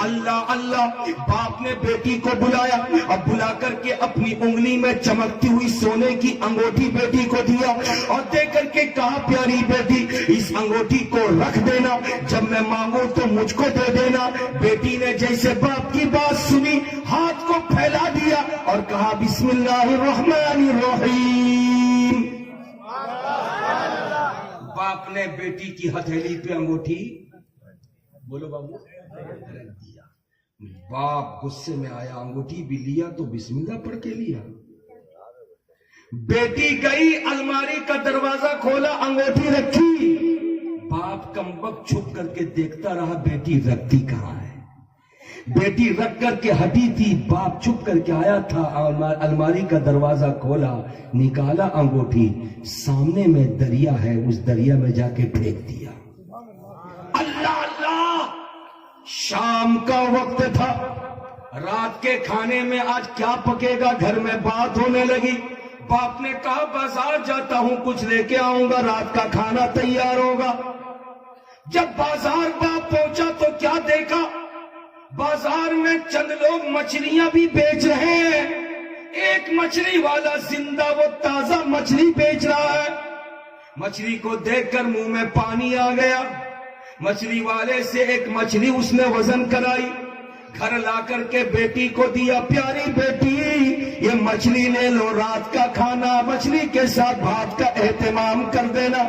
اللہ اللہ۔ باپ نے بیٹی کو بلایا، اب بلا کر کے اپنی انگلی میں چمکتی ہوئی سونے کی انگوٹھی بیٹی کو دیا اور دے کر کے کہا پیاری بیٹی اس انگوٹھی کو رکھ دینا، جب میں مانگوں تو مجھ کو دے دینا۔ بیٹی نے جیسے باپ کی بات سنی ہاتھ کو پھیلا دیا اور کہا بسم اللہ الرحمن الرحیم۔ باپ نے بیٹی کی ہتھیلی پہ انگوٹھی بولو بابو رکھ دیا۔ باپ غصے میں آیا، انگوٹھی بھی لیا تو بسم اللہ پڑھ کے لیا۔ بیٹی گئی الماری کا دروازہ کھولا، انگوٹھی رکھی۔ باپ کمبخت چھپ کر کے دیکھتا رہا بیٹی رکھتی کہاں ہے۔ بیٹی رکھ کر کے ہٹی تھی، باپ چھپ کر کے آیا تھا، الماری کا دروازہ کھولا، نکالا انگوٹھی، سامنے میں دریا ہے، اس دریا میں جا کے پھینک دیا۔ اللہ اللہ، شام کا وقت تھا، رات کے کھانے میں آج کیا پکے گا، گھر میں بات ہونے لگی۔ باپ نے کہا بازار جاتا ہوں، کچھ لے کے آؤں گا، رات کا کھانا تیار ہوگا۔ جب بازار باپ پہنچا تو کیا دیکھا، بازار میں چند لوگ مچھلیاں بھی بیچ رہے ہیں، ایک مچھلی والا زندہ وہ تازہ مچھلی بیچ رہا ہے۔ مچھلی کو دیکھ کر منہ میں پانی آ گیا۔ مچھلی والے سے ایک مچھلی اس نے وزن کرائی، گھر لا کر کے بیٹی کو دیا، پیاری بیٹی یہ مچھلی لے لو، رات کا کھانا مچھلی کے ساتھ بھات کا اہتمام کر دینا۔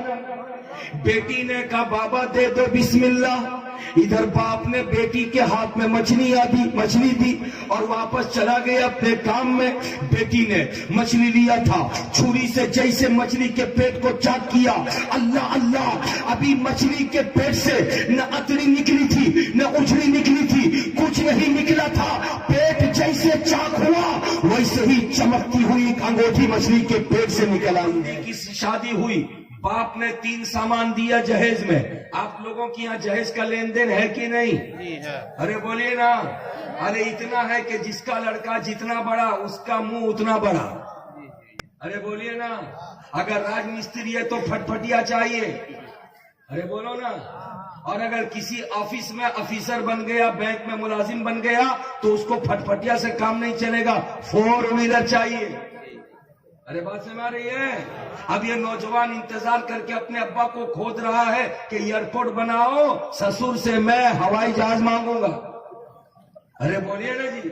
بیٹی نے کہا بابا دے دو بسم اللہ۔ ادھر باپ نے بیٹی کے ہاتھ میں مچھلی دی اور واپس چلا گیا اپنے کام میں۔ بیٹی نے مچھلی لیا تھا، چھری سے جیسے مچھلی کے پیٹ کو چاک کیا، اللہ اللہ، ابھی مچھلی کے پیٹ سے نہ اتری نکلی تھی نہ اچھلی نکلی تھی، کچھ نہیں نکلا تھا، پیٹ جیسے چاک ہوا ویسے ہی چمکتی ہوئی ایک انگوٹھی مچھلی کے پیٹ سے نکل آئی۔ کی شادی ہوئی، باپ نے 3 سامان دیا جہیز میں۔ آپ لوگوں کی یہاں جہیز کا لین دین ہے کہ نہیں؟ ارے بولیے نا، ارے اتنا ہے کہ جس کا لڑکا جتنا بڑا اس کا منہ اتنا بڑا۔ ارے بولیے نا، اگر راج مستری ہے تو پھٹ پھٹیا چاہیے، ارے بولو نا۔ اور اگر کسی آفس میں افیسر بن گیا، بینک میں ملازم بن گیا تو اس کو پھٹ پھٹیا سے کام نہیں چلے گا، 4 ویلر چاہیے۔ ارے بات سمجھ رہی ہے؟ اب یہ نوجوان انتظار کر کے اپنے ابا کو کھود رہا ہے کہ ایئرپورٹ بناؤ، سسر سے میں ہوائی جہاز مانگوں گا۔ ارے بولیے نا جی،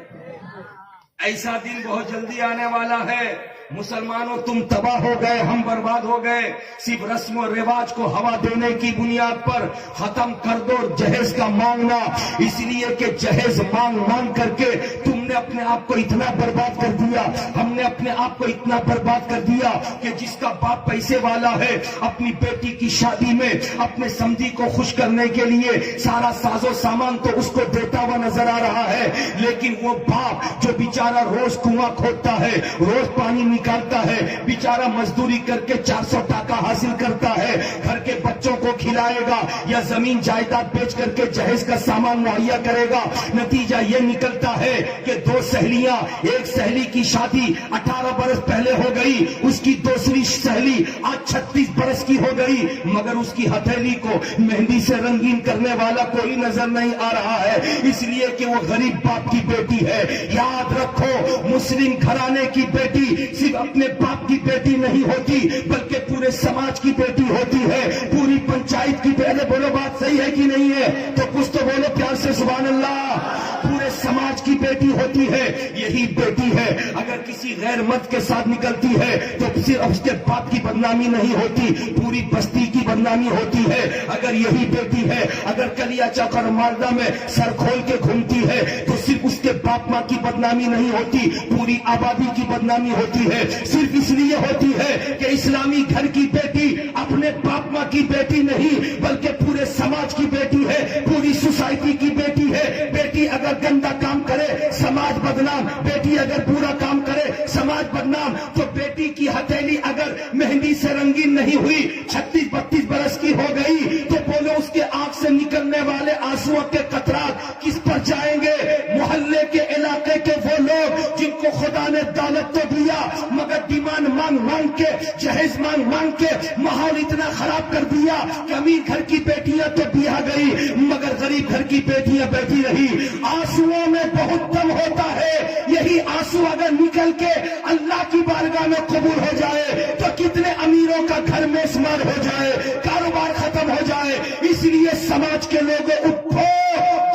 ایسا دن بہت جلدی آنے والا ہے۔ مسلمانوں تم تباہ ہو گئے، ہم برباد ہو گئے، صرف رسم و رواج کو ہوا دینے کی بنیاد پر ختم کر دو جہیز کا مانگنا، اس لیے کہ جہیز مانگ کر کے تم نے اپنے آپ کو اتنا برباد کر دیا، ہم نے اپنے آپ کو اتنا برباد کر دیا کہ جس کا باپ پیسے والا ہے اپنی بیٹی کی شادی میں اپنے سمدھی کو خوش کرنے کے لیے سارا ساز و سامان تو اس کو دیتا ہوا نظر آ رہا ہے، لیکن وہ باپ جو بیچارہ روز کنواں کھودتا ہے، روز پانی نکالتا ہے، بیچارہ مزدوری کر کے 400 ٹکا حاصل کرتا ہے، گھر کے بچوں کو کھلائے گا یا زمین جائیداد بیچ کر کے جہیز کا سامان مہیا کرے گا، نتیجہ یہ نکلتا ہے کہ 2 سہیلیاں، ایک سہیلی کی شادی 18 برس پہلے ہو گئی، اس کی دوسری سہیلی آج 36 برس کی ہو گئی، مگر اس کی ہتھیلی کو مہندی سے رنگین کرنے والا کوئی نظر نہیں آ رہا ہے، اس لیے کہ وہ غریب باپ کی بیٹی ہے۔ یاد رکھو، مسلم گھرانے کی بیٹی صرف اپنے باپ کی بیٹی نہیں ہوتی بلکہ پورے سماج کی بیٹی ہوتی ہے، پوری پنچایت کی بیٹی۔ بولو بات صحیح ہے کہ نہیں ہے؟ تو کچھ تو بولو پیار سے سبحان اللہ۔ پورے سماج کی بیٹی ہوتی ہے، یہی بیٹی ہے اگر کسی غیر مرد کے ساتھ نکلتی ہے تو صرف اس کے باپ کی بدنامی نہیں ہوتی، پوری بستی کی بدنامی ہوتی ہے۔ اگر یہی بیٹی ہے اگر کلیا چوک اور مالدہ میں سر کھول کے گھومتی ہے تو صرف اس کے باپ ماں کی بدنامی نہیں ہوتی، پوری آبادی کی بدنامی ہوتی ہے۔ صرف اس لیے ہوتی ہے کہ اسلامی گھر کی بیٹی اپنے باپ ماں کی بیٹی نہیں بلکہ پورے سماج کی بیٹی ہے، پوری سوسائٹی کی بیٹی ہے۔ بیٹی اگر گندا کام کرے سماج بدنام، بیٹی اگر برا کام کرے سماج بدنام۔ تو بیٹی کی ہتھیلی اگر مہندی سے رنگین نہیں ہوئی، 36-32 برس کی ہو گئی، تو بولو اس کے آنکھ سے نکلنے والے آنسوؤں کے قطرات کس پر جائیں گے؟ محلے کے علاقے کے وہ لوگ جن کو خدا نے دولت تو دیا مگر ڈیمانڈ مانگ مانگ کے، جہیز مانگ مانگ کے ماحول اتنا خراب کر دیا کہ امیر گھر کی بیٹیاں تو بیاہ گئی مگر غریب گھر کی بیٹیاں بیٹھی رہی۔ آنسوؤں میں بہت دم ہوتا ہے، یہی آنسو اگر نکل کے اللہ کی بارگاہ میں قبول ہو جائے تو کتنے امیروں کا گھر میں شمار ہو جائے، کاروبار ختم ہو جائے۔ اس لیے سماج کے لوگوں اٹھو،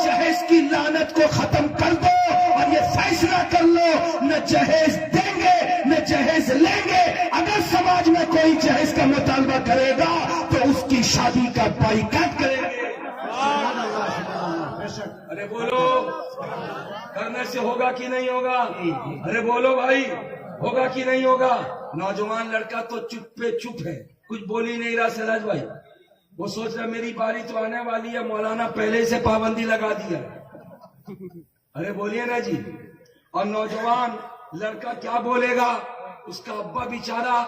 جہیز کی لعنت کو ختم کر دو اور یہ فیصلہ کر لو نہ جہیز دیں گے نہ جہیز لیں گے۔ اگر سماج میں کوئی جہیز کا مطالبہ کرے گا تو اس کی شادی کا بائیکاٹ کریں گے۔ ارے بولو، کرنے سے ہوگا کہ نہیں ہوگا؟ ارے بولو بھائی، ہوگا کہ نہیں ہوگا؟ نوجوان لڑکا تو چپ پہ چپ ہے، کچھ بول ہی نہیں رہا سراج بھائی۔ وہ سوچ رہا میری باری تو آنے والی ہے، مولانا پہلے سے پابندی لگا دیا۔ ارے بولیے نا جی۔ اور نوجوان لڑکا کیا بولے گا؟ اس کا ابا بیچارہ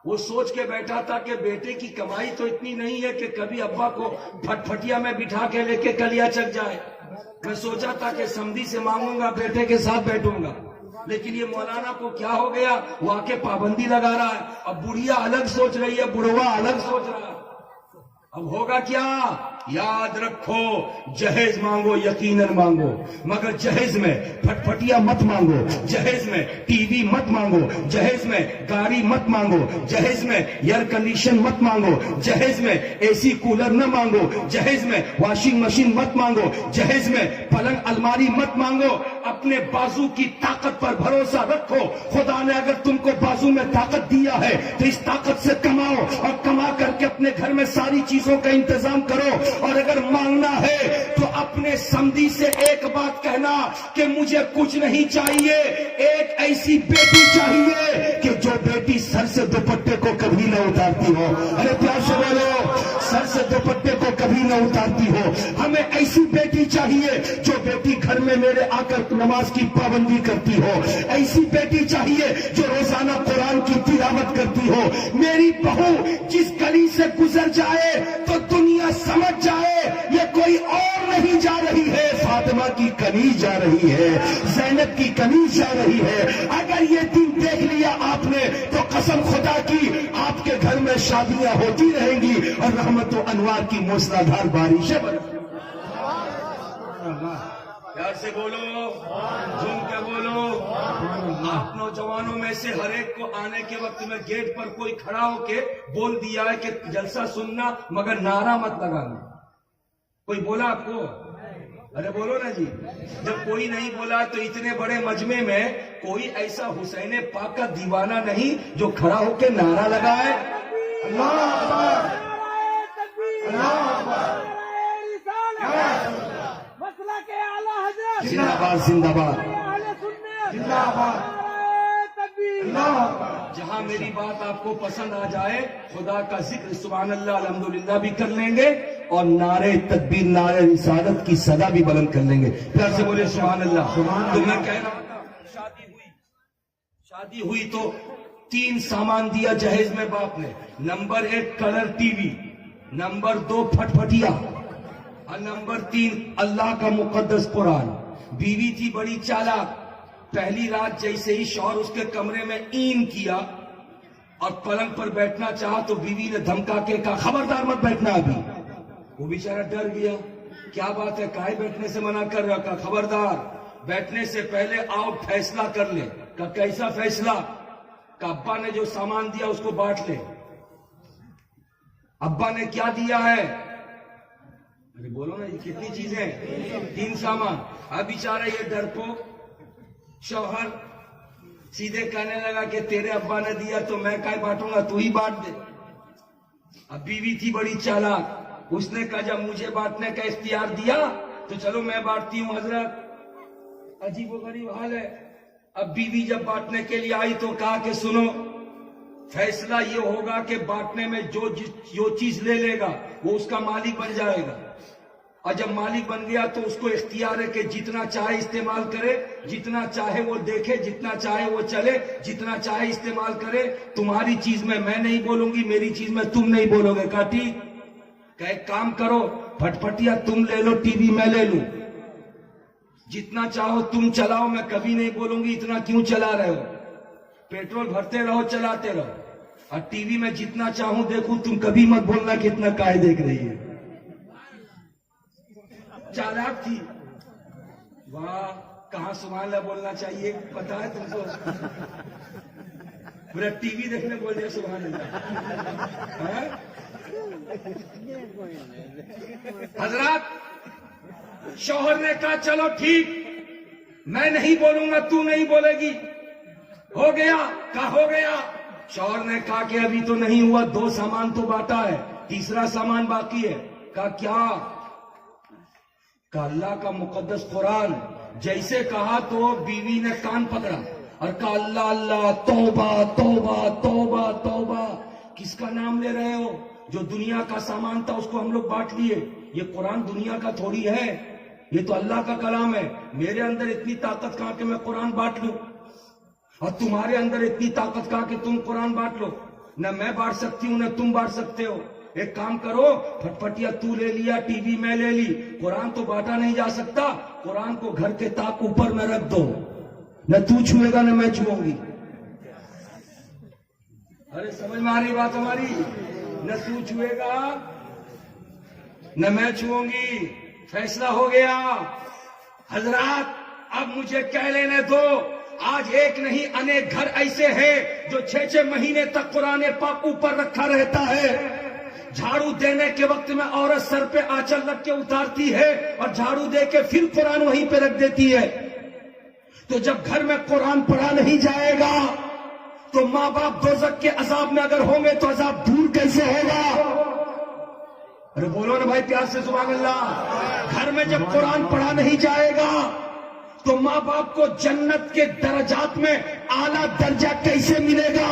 وہ سوچ کے بیٹھا تھا کہ بیٹے کی کمائی تو اتنی نہیں ہے کہ کبھی ابا کو پھٹ پھٹیا میں بٹھا کے لے کے کلیا چک جائے۔ میں سوچا تھا کہ سمدھی سے مانگوں گا، بیٹے کے ساتھ بیٹھوں گا، لیکن یہ مولانا کو کیا ہو گیا، وہ آ کے پابندی لگا رہا ہے۔ اب بڑھیا الگ سوچ رہی ہے، بڑھوا الگ سوچ رہا ہے۔ اب ہوگا کیا؟ یاد رکھو، جہیز مانگو یقیناً مانگو مگر جہیز میں پھٹ پھٹیا مت مانگو، جہیز میں ٹی وی مت مانگو، جہیز میں گاڑی مت مانگو، جہیز میں ایئر کنڈیشن مت مانگو، جہیز میں اے سی کولر نہ مانگو، جہیز میں واشنگ مشین مت مانگو، جہیز میں پلنگ الماری مت مانگو۔ اپنے بازو کی طاقت پر بھروسہ رکھو۔ خدا نے اگر تم کو بازو میں طاقت دیا ہے تو اس طاقت سے کماؤ اور کما کر کے اپنے گھر میں ساری چیزوں کا انتظام کرو۔ اور اگر مانگنا ہے تو اپنے سمدھی سے ایک بات کہنا کہ مجھے کچھ نہیں چاہیے، ایک ایسی بیٹی چاہیے کہ جو بیٹی سر سے دوپٹے کو کبھی نہ اتارتی ہو۔ ارے پیار سے بولو، سر سے دوپٹے کو کبھی نہ اتارتی ہو۔ ہمیں ایسی بیٹی چاہیے جو بیٹی گھر میں میرے آ کر نماز کی پابندی کرتی ہو، ایسی بیٹی چاہیے جو روزانہ قرآن کی تلاوت کرتی ہو۔ میری بہو جس گلی سے گزر جائے تو دنیا سمجھ جائے یہ کوئی اور نہیں جا رہی ہے، فاطمہ کی کنیز جا رہی ہے، زینب کی کنیز جا رہی ہے۔ اگر یہ دن دیکھ لیا آپ نے تو قسم خدا کی آپ کے گھر میں شادیاں ہوتی رہیں گی اور رحمت و انوار کی موسلادھار بارشیں برسیں۔ پیار سے بولو، جھوم کے بولو۔ آپ نوجوانوں میں سے ہر ایک کو آنے کے وقت میں گیٹ پر کوئی کھڑا ہو کے بول دیا ہے کہ جلسہ سننا مگر نعرہ مت لگانا۔ کوئی بولا آپ کو؟ ارے بولو نا جی۔ جب کوئی نہیں بولا تو اتنے بڑے مجمع میں کوئی ایسا حسین پاک کا دیوانہ نہیں جو کھڑا ہو کے نعرہ لگائے۔ اللہ اکبر، اللہ اکبر، زندہ باد، زندہ باد، زندہ باد۔ جہاں میری بات آپ کو پسند آ جائے خدا کا ذکر سبحان اللہ الحمدللہ بھی کر لیں گے اور نعرے تکبیر نعرے رسالت کی صدا بھی بلند کر لیں گے۔ پیار سے بولے سبحان اللہ۔ تو میں کہہ رہا تھا شادی ہوئی تو 3 سامان دیا جہیز میں باپ نے۔ Number 1 colour T V, number 2 پھٹ پھٹیا اور نمبر 3 اللہ کا مقدس قرآن۔ بیوی تھی بڑی چالاک، پہلی رات جیسے ہی شوہر اس کے کمرے میں این کیا اور پلنگ پر بیٹھنا چاہا تو بیوی نے دھمکا کے کہا خبردار مت بیٹھنا ابھی۔ وہ بیچارہ ڈر گیا، کیا بات ہے کاہے بیٹھنے سے منع کر رہا؟ کہا خبردار بیٹھنے سے پہلے آؤ فیصلہ کر لے۔ کہا کیسا فیصلہ؟ کہا ابا نے جو سامان دیا اس کو بانٹ لے۔ ابا نے کیا دیا ہے؟ ارے بولو نا، یہ کتنی چیزیں؟ 3 سامان۔ اب بیچارہ یہ ڈرپوک شوہر سیدھے کہنے لگا کہ تیرے ابا نے دیا تو میں کائے بانٹوں گا، تو ہی بانٹ دے۔ اب بیوی تھی بڑی چالاک، اس نے کہا جب مجھے بانٹنے کا اختیار دیا تو چلو میں بانٹتی ہوں حضرت۔ عجیب و غریب حال ہے۔ اب بیوی جب بانٹنے کے لیے آئی تو کہا کہ سنو، فیصلہ یہ ہوگا کہ بانٹنے میں جو چیز لے لے گا وہ اس کا مالک بن جائے گا، اور جب مالک بن گیا تو اس کو اختیار ہے کہ جتنا چاہے استعمال کرے، جتنا چاہے وہ دیکھے، جتنا چاہے وہ چلے، جتنا چاہے استعمال کرے۔ تمہاری چیز میں نہیں بولوں گی، میری چیز میں تم نہیں بولو گے۔ کہا ٹھیک، کہ ایک کام کرو، پھٹ پھٹیا تم لے لو، ٹی وی میں لے لوں۔ جتنا چاہو تم چلاؤ، میں کبھی نہیں بولوں گی اتنا کیوں چلا رہے ہو، پیٹرول بھرتے رہو چلاتے رہو، اور ٹی وی میں جتنا چاہوں دیکھوں، تم کبھی مت بولنا کہ اتنا کاہے دیکھ رہی ہے۔ چالاک تھی، واہ کہاں سبحان اللہ بولنا چاہیے پتا ہے تم کو، پورا ٹی وی دیکھنے بول دیا سبحان اللہ۔ حضرات شوہر نے کہا چلو ٹھیک، میں نہیں بولوں گا، تو نہیں بولے گی، ہو گیا، کہا ہو گیا۔ شوہر نے کہا کہ ابھی تو نہیں ہوا، 2 سامان تو بانٹا ہے، تیسرا سامان باقی ہے۔ کہا کیا؟ کہا اللہ کا مقدس قرآن۔ جیسے کہا تو بیوی نے کان پکڑا اور کہا اللہ اللہ، توبہ توبہ توبہ توبہ، کس کا نام لے رہے ہو؟ جو دنیا کا سامان تھا اس کو ہم لوگ بانٹ لیے، یہ قرآن دنیا کا تھوڑی ہے، یہ تو اللہ کا کلام ہے۔ میرے اندر اتنی طاقت کہاں کہ میں قرآن بانٹ لوں، اور تمہارے اندر اتنی طاقت کہاں کہ تم قرآن بانٹ لو؟ نہ میں بانٹ سکتی ہوں نہ تم بانٹ سکتے ہو۔ ایک کام کرو، پھٹپٹیا تو لے لیا، ٹی وی میں لے لی، قرآن تو بانٹا نہیں جا سکتا، قرآن کو گھر کے تاک اوپر میں رکھ دو، نہ تو چھوئے گا نہ میں چھوؤں گی۔ ارے سمجھ میں آ رہی بات ہماری؟ نہ تو چھوئے گا نہ میں چھوؤں گی، فیصلہ ہو گیا۔ حضرات اب مجھے کہہ لینے دو، آج ایک نہیں انیک گھر ایسے ہیں جو 6 مہینے تک قرآن پاک اوپر رکھا رہتا ہے۔ جھاڑو دینے کے وقت میں عورت سر پہ آنچل رکھ کے اتارتی ہے اور جھاڑو دے کے پھر قرآن وہیں پہ رکھ دیتی ہے۔ تو جب گھر میں قرآن پڑھا نہیں جائے گا تو ماں باپ دوزخ کے عذاب میں اگر ہوں گے تو عذاب دور کیسے ہوگا؟ ارے بولو نا بھائی پیار سے سبحان اللہ۔ گھر میں جب قرآن پڑھا نہیں جائے گا تو ماں باپ کو جنت کے درجات میں اعلیٰ درجہ کیسے ملے گا؟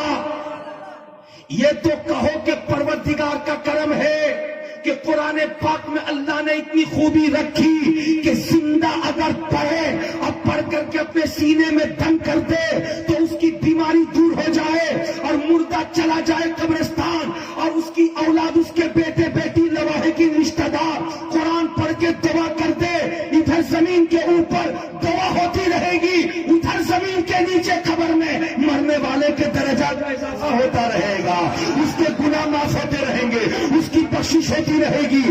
یہ تو کہو کہ پروردگار کا کرم ہے کہ قرآن پاک میں اللہ نے اتنی خوبی رکھی کہ زندہ اگر پڑھے اور پڑھ کر کے اپنے سینے میں دم کر دے تو اس کی بیماری دور ہو جائے، اور مردہ چلا جائے قبرستان اور اس کی اولاد، اس کے بیٹے بیٹی، لواحے کی رشتہ دار قرآن پڑھ کے دعا کر دے، ادھر زمین کے اوپر دعا ہوتی رہے گی، ادھر زمین کے نیچے قبر میں مرنے والے کے درجات میں اضافہ ہوتا رہے گا، اس کے گناہ معاف ہوتے رہیں گے، اس کی بخشش ہوتی رہے گی۔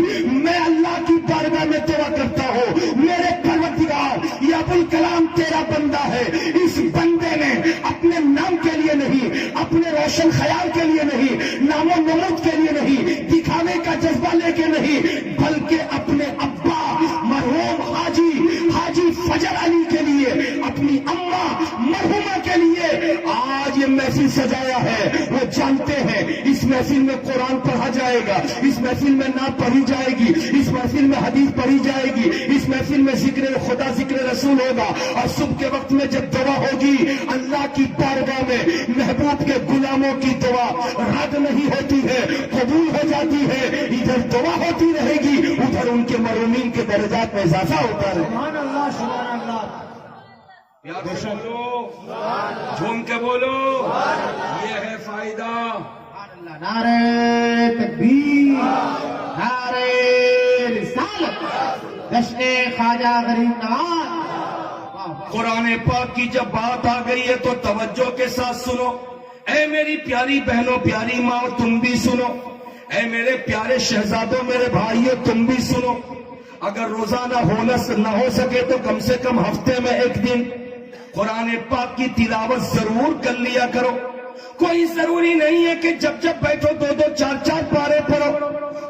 میں اللہ کی بارگاہ میں دعا کرتا ہوں، میرے پروردگار یہ ابوالکلام تیرا بندہ ہے، اس بندے نے اپنے نام کے لیے نہیں، اپنے روشن خیال کے لیے نہیں، نام و نمود کے لیے نہیں، دکھانے کا جذبہ لے کے نہیں، بلکہ اپنے ابا مرحوم حاجی فجر علی کے لیے، اپنی اماں مرحومہ کے لیے آج یہ محفل سجایا ہے۔ وہ جانتے ہیں اس محفل میں قرآن پڑھا جائے گا، اس محفل میں نعت پڑھی جائے گی، اس محفل میں حدیث پڑھی جائے گی، اس محفل میں ذکر خدا ذکر رسول ہوگا، اور صبح کے وقت میں جب دعا ہوگی اللہ کی بارگاہ میں محبوب کے غلاموں کی دعا رد نہیں ہوتی ہے، قبول ہو جاتی ہے، ادھر دعا ہوتی رہے گی، ادھر ان کے مرحومین کے درجات میں اضافہ ہوتا رہے۔ سبحان اللہ سبحان اللہ۔ پیار سے بولو، جھوم کے بولو، یہ ہے فائدہ۔ نعرہ تکبیر، نعرہ رسالت، جشن خواجہ غریب نواز۔ قرآن پاک کی جب بات آ گئی ہے تو توجہ کے ساتھ سنو، اے میری پیاری بہنوں، پیاری ماں، تم بھی سنو، اے میرے پیارے شہزادوں، میرے بھائیوں، تم بھی سنو۔ اگر روزانہ نہ ہو سکے تو کم سے کم ہفتے میں ایک دن قرآن پاک کی تلاوت ضرور کر لیا کرو۔ کوئی ضروری نہیں ہے کہ جب جب بیٹھو 2-2 4-4 پارے پڑھو،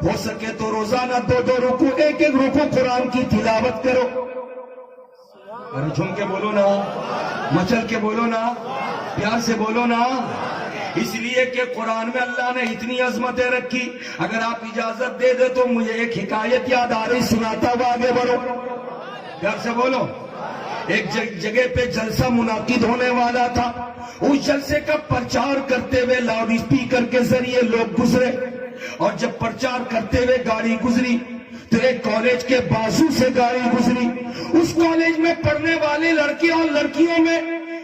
ہو سکے تو روزانہ 2-2 رکوع، ایک رکوع قرآن کی تلاوت کرو۔ ارے جھوم کے بولو نا، مچل کے بولو نا، پیار سے بولو نا، اس لیے کہ قرآن میں اللہ نے اتنی عظمتیں رکھی۔ اگر آپ اجازت دے دے تو مجھے ایک حکایت یاد آ رہی، سناتا ہوا آگے بڑھو، پیار سے بولو۔ ایک جگہ پہ جلسہ منعقد ہونے والا تھا، اس جلسے کا پرچار کرتے ہوئے لاؤڈ اسپیکر کے ذریعے لوگ گزرے، اور جب پرچار کرتے ہوئے گاڑی گزری تو ایک کالج کے بازو سے گاڑی گزری۔ اس کالج میں پڑھنے والے لڑکے اور لڑکیوں میں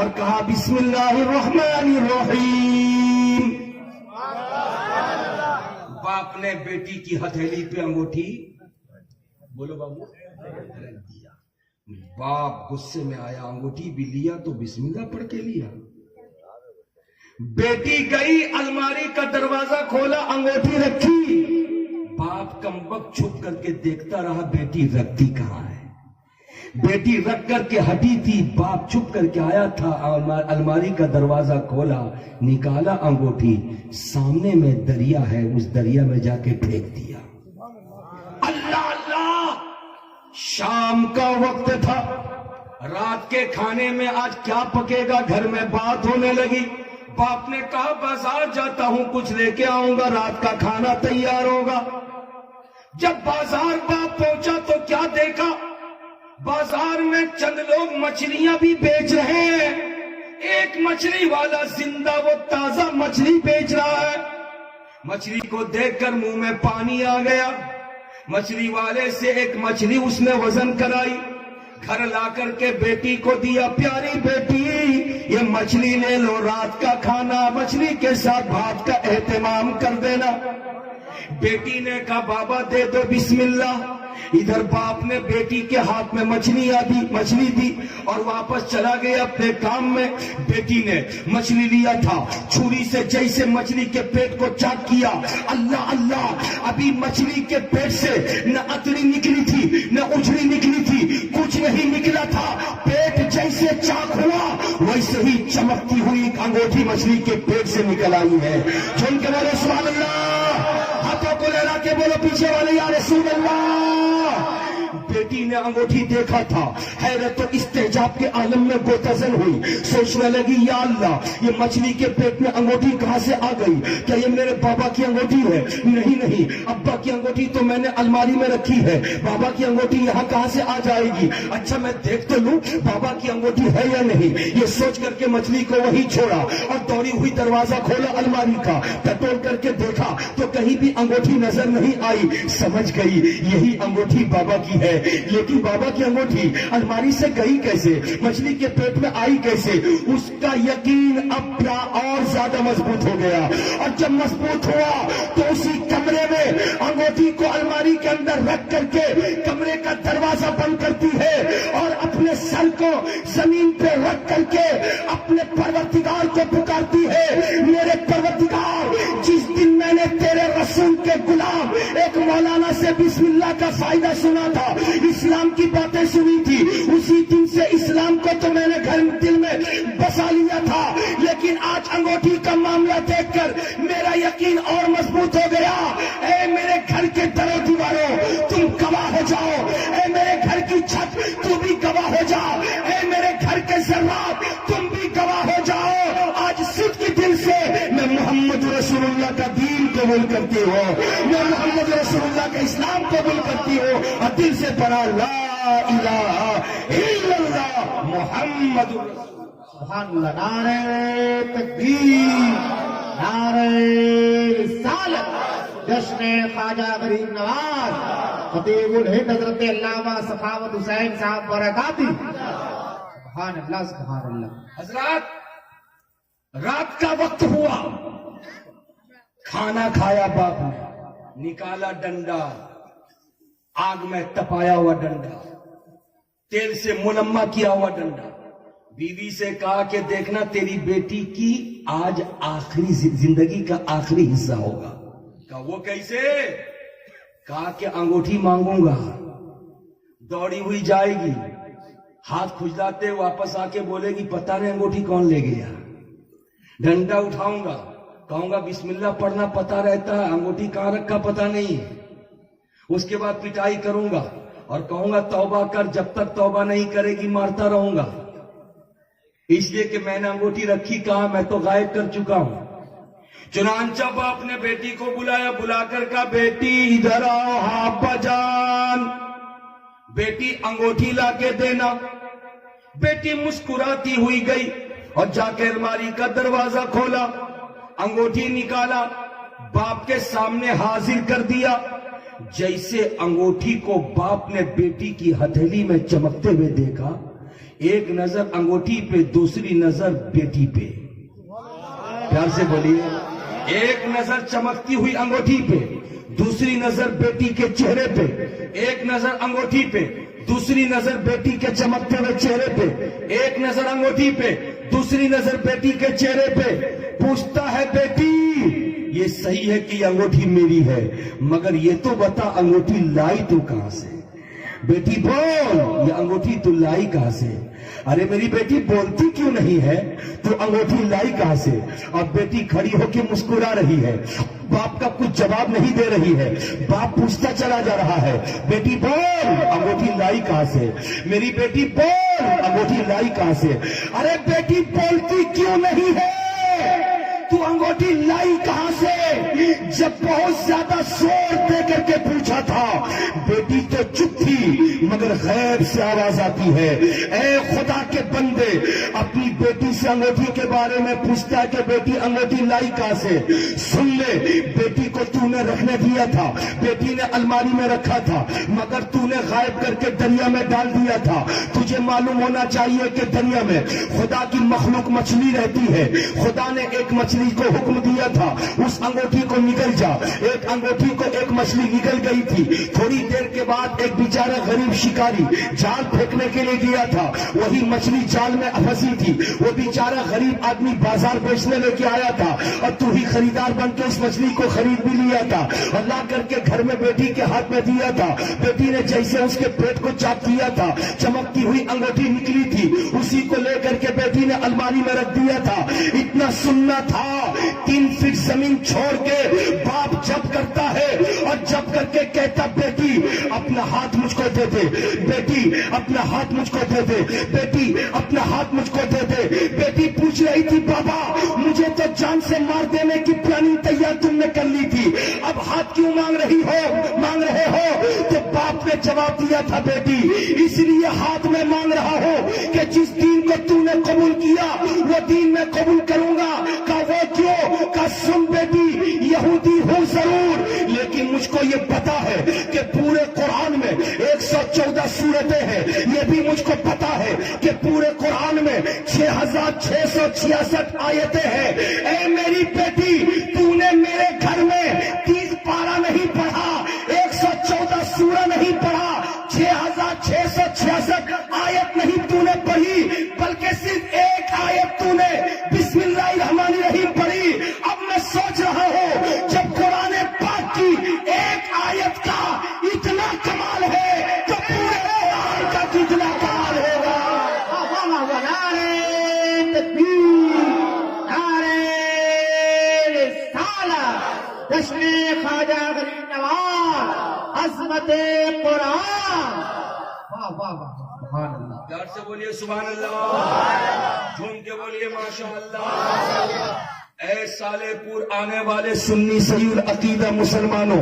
اور کہا بسم اللہ الرحمن الرحیم. باپ نے بیٹی کی ہتھیلی پہ انگوٹھی بولو بابو رکھ دیا. باپ غصے میں آیا, انگوٹھی بھی لیا تو بسم اللہ پڑھ کے لیا. بیٹی گئی, الماری کا دروازہ کھولا, انگوٹھی رکھی. باپ کمبخت چھپ کر کے دیکھتا رہا بیٹی رکھتی کہاں ہے. بیٹی رکھ کر کے ہٹی تھی, باپ چھپ کر کے آیا تھا, الماری کا دروازہ کھولا, نکالا انگوٹھی, سامنے میں دریا ہے, اس دریا میں جا کے پھینک دیا. اللہ اللہ, شام کا وقت تھا, رات کے کھانے میں آج کیا پکے گا, گھر میں بات ہونے لگی. باپ نے کہا بازار جاتا ہوں, کچھ لے کے آؤں گا, رات کا کھانا تیار ہوگا. جب بازار باپ پہنچا تو کیا دیکھا, بازار میں چند لوگ مچھلیاں بھی بیچ رہے ہیں. ایک مچھلی والا زندہ وہ تازہ مچھلی بیچ رہا ہے. مچھلی کو دیکھ کر منہ میں پانی آ گیا. مچھلی والے سے ایک مچھلی اس نے وزن کرائی, گھر لا کر کے بیٹی کو دیا. پیاری بیٹی, یہ مچھلی لے لو, رات کا کھانا مچھلی کے ساتھ بھات کا اہتمام کر دینا. بیٹی نے کہا بابا دے دو بسم اللہ. ادھر باپ نے بیٹی کے ہاتھ میں مچھلی دی اور واپس چلا گیا اپنے کام میں. بیٹی نے مچھلی لیا تھا, چھری سے جیسے مچھلی کے پیٹ کو چاک کیا. اللہ اللہ, ابھی مچھلی کے پیٹ سے نہ اتری نکلی تھی نہ اجڑی نکلی تھی, کچھ نہیں نکلا تھا. پیٹ جیسے چاک ہوا ویسے ہی چمکتی ہوئی ایک انگوٹھی مچھلی کے پیٹ سے نکل آئی ہے. جن کے بولے سبحان اللہ, ہاتھوں کو لہرا کے بولو پیچھے والے یا رسول اللہ. بیٹی نے انگوٹھی دیکھا تھا, حیرت و استعجاب کے عالم میں گوتزن ہوئی. سوچنے لگی یا اللہ, یہ مچھلی کے پیٹ میں انگوٹھی کہاں سے آ گئی؟ کیا یہ میرے بابا کی انگوٹھی ہے؟ نہیں, ابا کی انگوٹھی تو میں نے الماری میں رکھی ہے, بابا کی انگوٹھی یہاں کہاں سے آ جائے گی؟ اچھا میں دیکھ تو لوں بابا کی انگوٹھی ہے یا نہیں. یہ سوچ کر کے مچھلی کو وہی چھوڑا اور دوڑی ہوئی دروازہ کھولا الماری کا. ٹٹول کر کے دیکھا تو کہیں بھی انگوٹھی نظر نہیں آئی. سمجھ گئی یہی انگوٹھی بابا کی ہے. لیکن بابا کی انگوٹھی الماری سے گئی کیسے, مچھلی کے پیٹ میں آئی کیسے؟ اس کا یقین اب اور زیادہ مضبوط ہو گیا. اور جب مضبوط ہوا تو اسی کمرے میں انگوٹھی کو الماری کے اندر رکھ کر کے کمرے کا دروازہ بند کرتی ہے اور اپنے سر کو زمین پہ رکھ کر کے اپنے پروردگار کو پکارتی ہے, میرے پروردگار, جس دن میں نے تیرے رسول کے غلام ایک مولانا سے بسم اللہ کا فائدہ سنا تھا, اسلام کی باتیں سنی تھی, اسی دن سے اسلام کو تو میں نے گھر دل میں بسا لیا تھا. لیکن آج انگوٹھی کا معاملہ دیکھ کر میرا یقین اور مضبوط ہو گیا. اے میرے گھر کے در و دیواروں تم گواہ ہو جاؤ, اے میرے گھر کی چھت تو بھی گواہ ہو جاؤ, اے میرے گھر کے ذرات تم بھی گواہ ہو جاؤ. آج صدق دل سے میں محمد رسول اللہ کا دین قبول کرتی ہوں, میں محمد رسول اللہ کا اسلام قبول کرتی ہوں, اور دل سے پڑھا لا الہ الا اللہ محمد سبحان اللہ. نعرہ تکبیر, نعرہ رسالت, جشن خواجہ غریب نواز خطیب الہند حضرت علامہ سخاوت حسین صاحب برکاتی. سبحان اللہ, سبحان اللہ. حضرات, رات کا وقت ہوا, کھانا کھایا باپ نے, نکالا ڈنڈا, آگ میں تپایا ہوا ڈنڈا, تیل سے منما کیا ہوا ڈنڈا. بیوی سے کہا کہ دیکھنا تیری بیٹی کی آج آخری زندگی کا آخری حصہ ہوگا. کہا وہ کیسے؟ کہا کہ انگوٹھی مانگوں گا. دوڑی ہوئی جائے گی, ہاتھ کھجلاتے واپس آ کے بولے گی پتہ نہیں انگوٹھی کون لے گیا. ڈنڈا اٹھاؤں گا, کہوں گا بسم اللہ پڑھنا پتہ رہتا ہے, انگوٹھی کہاں رکھا پتہ نہیں. اس کے بعد پٹائی کروں گا اور کہوں گا توبہ کر, جب تک توبہ نہیں کرے گی مارتا رہوں گا, اس لیے کہ میں نے انگوٹھی رکھی کہاں, میں تو غائب کر چکا ہوں. چنانچہ باپ نے بیٹی کو بلایا, بلا کر کہا بیٹی ادھر آؤ, ابا جان. بیٹی انگوٹھی لا کے دینا. بیٹی مسکراتی ہوئی گئی اور جا کے الماری کا دروازہ کھولا, انگوٹھی نکالا, باپ کے سامنے حاضر کر دیا. جیسے انگوٹھی کو باپ نے بیٹی کی ہتھیلی میں چمکتے ہوئے دیکھا, ایک نظر انگوٹھی پہ، دوسری نظر بیٹی پہ. پیار سے بولیے. ایک نظر چمکتی ہوئی انگوٹھی پہ، دوسری نظر بیٹی کے چہرے پہ. ایک نظر انگوٹھی پہ، دوسری نظر بیٹی کے چمکتے ہوئے چہرے پہ. ایک نظر انگوٹھی پہ، دوسری نظر بیٹی کے چہرے پہ. پوچھتا ہے بیٹی یہ صحیح ہے کہ یہ انگوٹھی میری ہے، مگر یہ تو بتا انگوٹھی لائی تو کہاں سے؟ بیٹی بول یہ انگوٹھی تو لائی کہاں سے؟ ارے میری بیٹی بولتی کیوں نہیں ہے؟ تو انگوٹھی لائی کہاں سے؟ اب بیٹی کھڑی ہو کے مسکرا رہی ہے، باپ کا کچھ جواب نہیں دے رہی ہے. باپ پوچھتا چلا جا رہا ہے بیٹی بول انگوٹھی لائی کہاں سے؟ میری بیٹی بول انگوٹھی لائی کہاں سے؟ ارے بیٹی بولتی کیوں نہیں ہے؟ تو انگوٹھی لائی کہاں سے؟ جب بہت زیادہ زور دے کر کے پوچھا تھا، بیٹی تو چپ تھی مگر غیب سے آواز آتی ہے، اے خدا کے بندے اپنی بیٹی سے انگوٹھی کے بارے میں پوچھتا ہے کہ بیٹی انگوٹھی لائی کہاں سے؟ سن لے، بیٹی کو تو نے رکھنے دیا تھا، بیٹی نے الماری میں رکھا تھا، مگر تو نے غائب کر کے دریا میں ڈال دیا تھا. تجھے معلوم ہونا چاہیے کہ دریا میں خدا کی مخلوق مچھلی رہتی ہے. خدا نے ایک مچھلی کو حکم دیا تھا اس انگوٹھی کو نگل جا. ایک انگوٹھی کو ایک مچھلی نگل گئی تھی. تھوڑی دیر کے بعد ایک بیچارہ غریب شکاری جال پھینکنے کے لیے گیا تھا، وہی مچھلی جال میں پھنسی تھی. وہ بیچارہ غریب آدمی بازار بیچنے لے کے آیا تھا اور تو ہی خریدار بن کے اس مچھلی کو خرید بھی لیا تھا اور لا کر کے گھر میں بیٹی کے ہاتھ میں دیا تھا. بیٹی نے جیسے اس کے پیٹ کو چاک کیا تھا، چمکتی ہوئی انگوٹھی نکلی تھی، اسی کو لے کر کے بیٹی نے الماری میں رکھ دیا تھا. اتنا سننا تھا 3 فٹ زمین چھوڑ کے باپ جب کرتا ہے اور جب کر کے کہتا بیٹی اپنا ہاتھ مجھ کو دے دے، بیٹی اپنا ہاتھ مجھ کو دے دے، بیٹی اپنا ہاتھ مجھ کو دے دے. بیٹی پوچھ رہی تھی بابا مجھے تو جان سے مار دینے کی پلاننگ تیار تم نے کر لی تھی، اب ہاتھ کیوں مانگ رہے ہو؟ تو باپ نے جواب دیا تھا بیٹی اس لیے ہاتھ میں مانگ رہا ہوں کہ جس دین کو تو نے قبول کیا وہ دین میں قبول کروں گا. وہ کیوں؟ کا سن بیٹی یہودی ہوں ضرور لیکن مجھ کو یہ پتا ہے کہ پورے قرآن میں 114 سورتیں ہیں. یہ بھی مجھ کو پتا ہے کہ پورے قرآن میں 6666 آیتیں ہیں. اے میری بیٹی تو نے میرے گھر میں 30 پارہ نہیں پڑھا، 114 سورہ نہیں پڑھا، 6666 آیت نہیں تو نے پڑھی بلکہ صرف ایک آیت تو نے بسم اللہ الرحمن الرحیم پڑھی. اب میں سوچ رہا ہوں جب قرآن پاک کی ایک آیت کا اتنا کمال ہے تو پورے قرآن کا کتنا کمال ہوگا. نعرے تکبیر، نعرے رسالت، جشن خواجہ غریب نواز، عظمت قرآن. واہ واہ واہ سبحان اللہ. پیار سے بولیے سبحان اللہ، جھوم کے بولیے ماشاء اللہ. اے سالے پور آنے والے سنی صحیح العقیدہ مسلمانوں،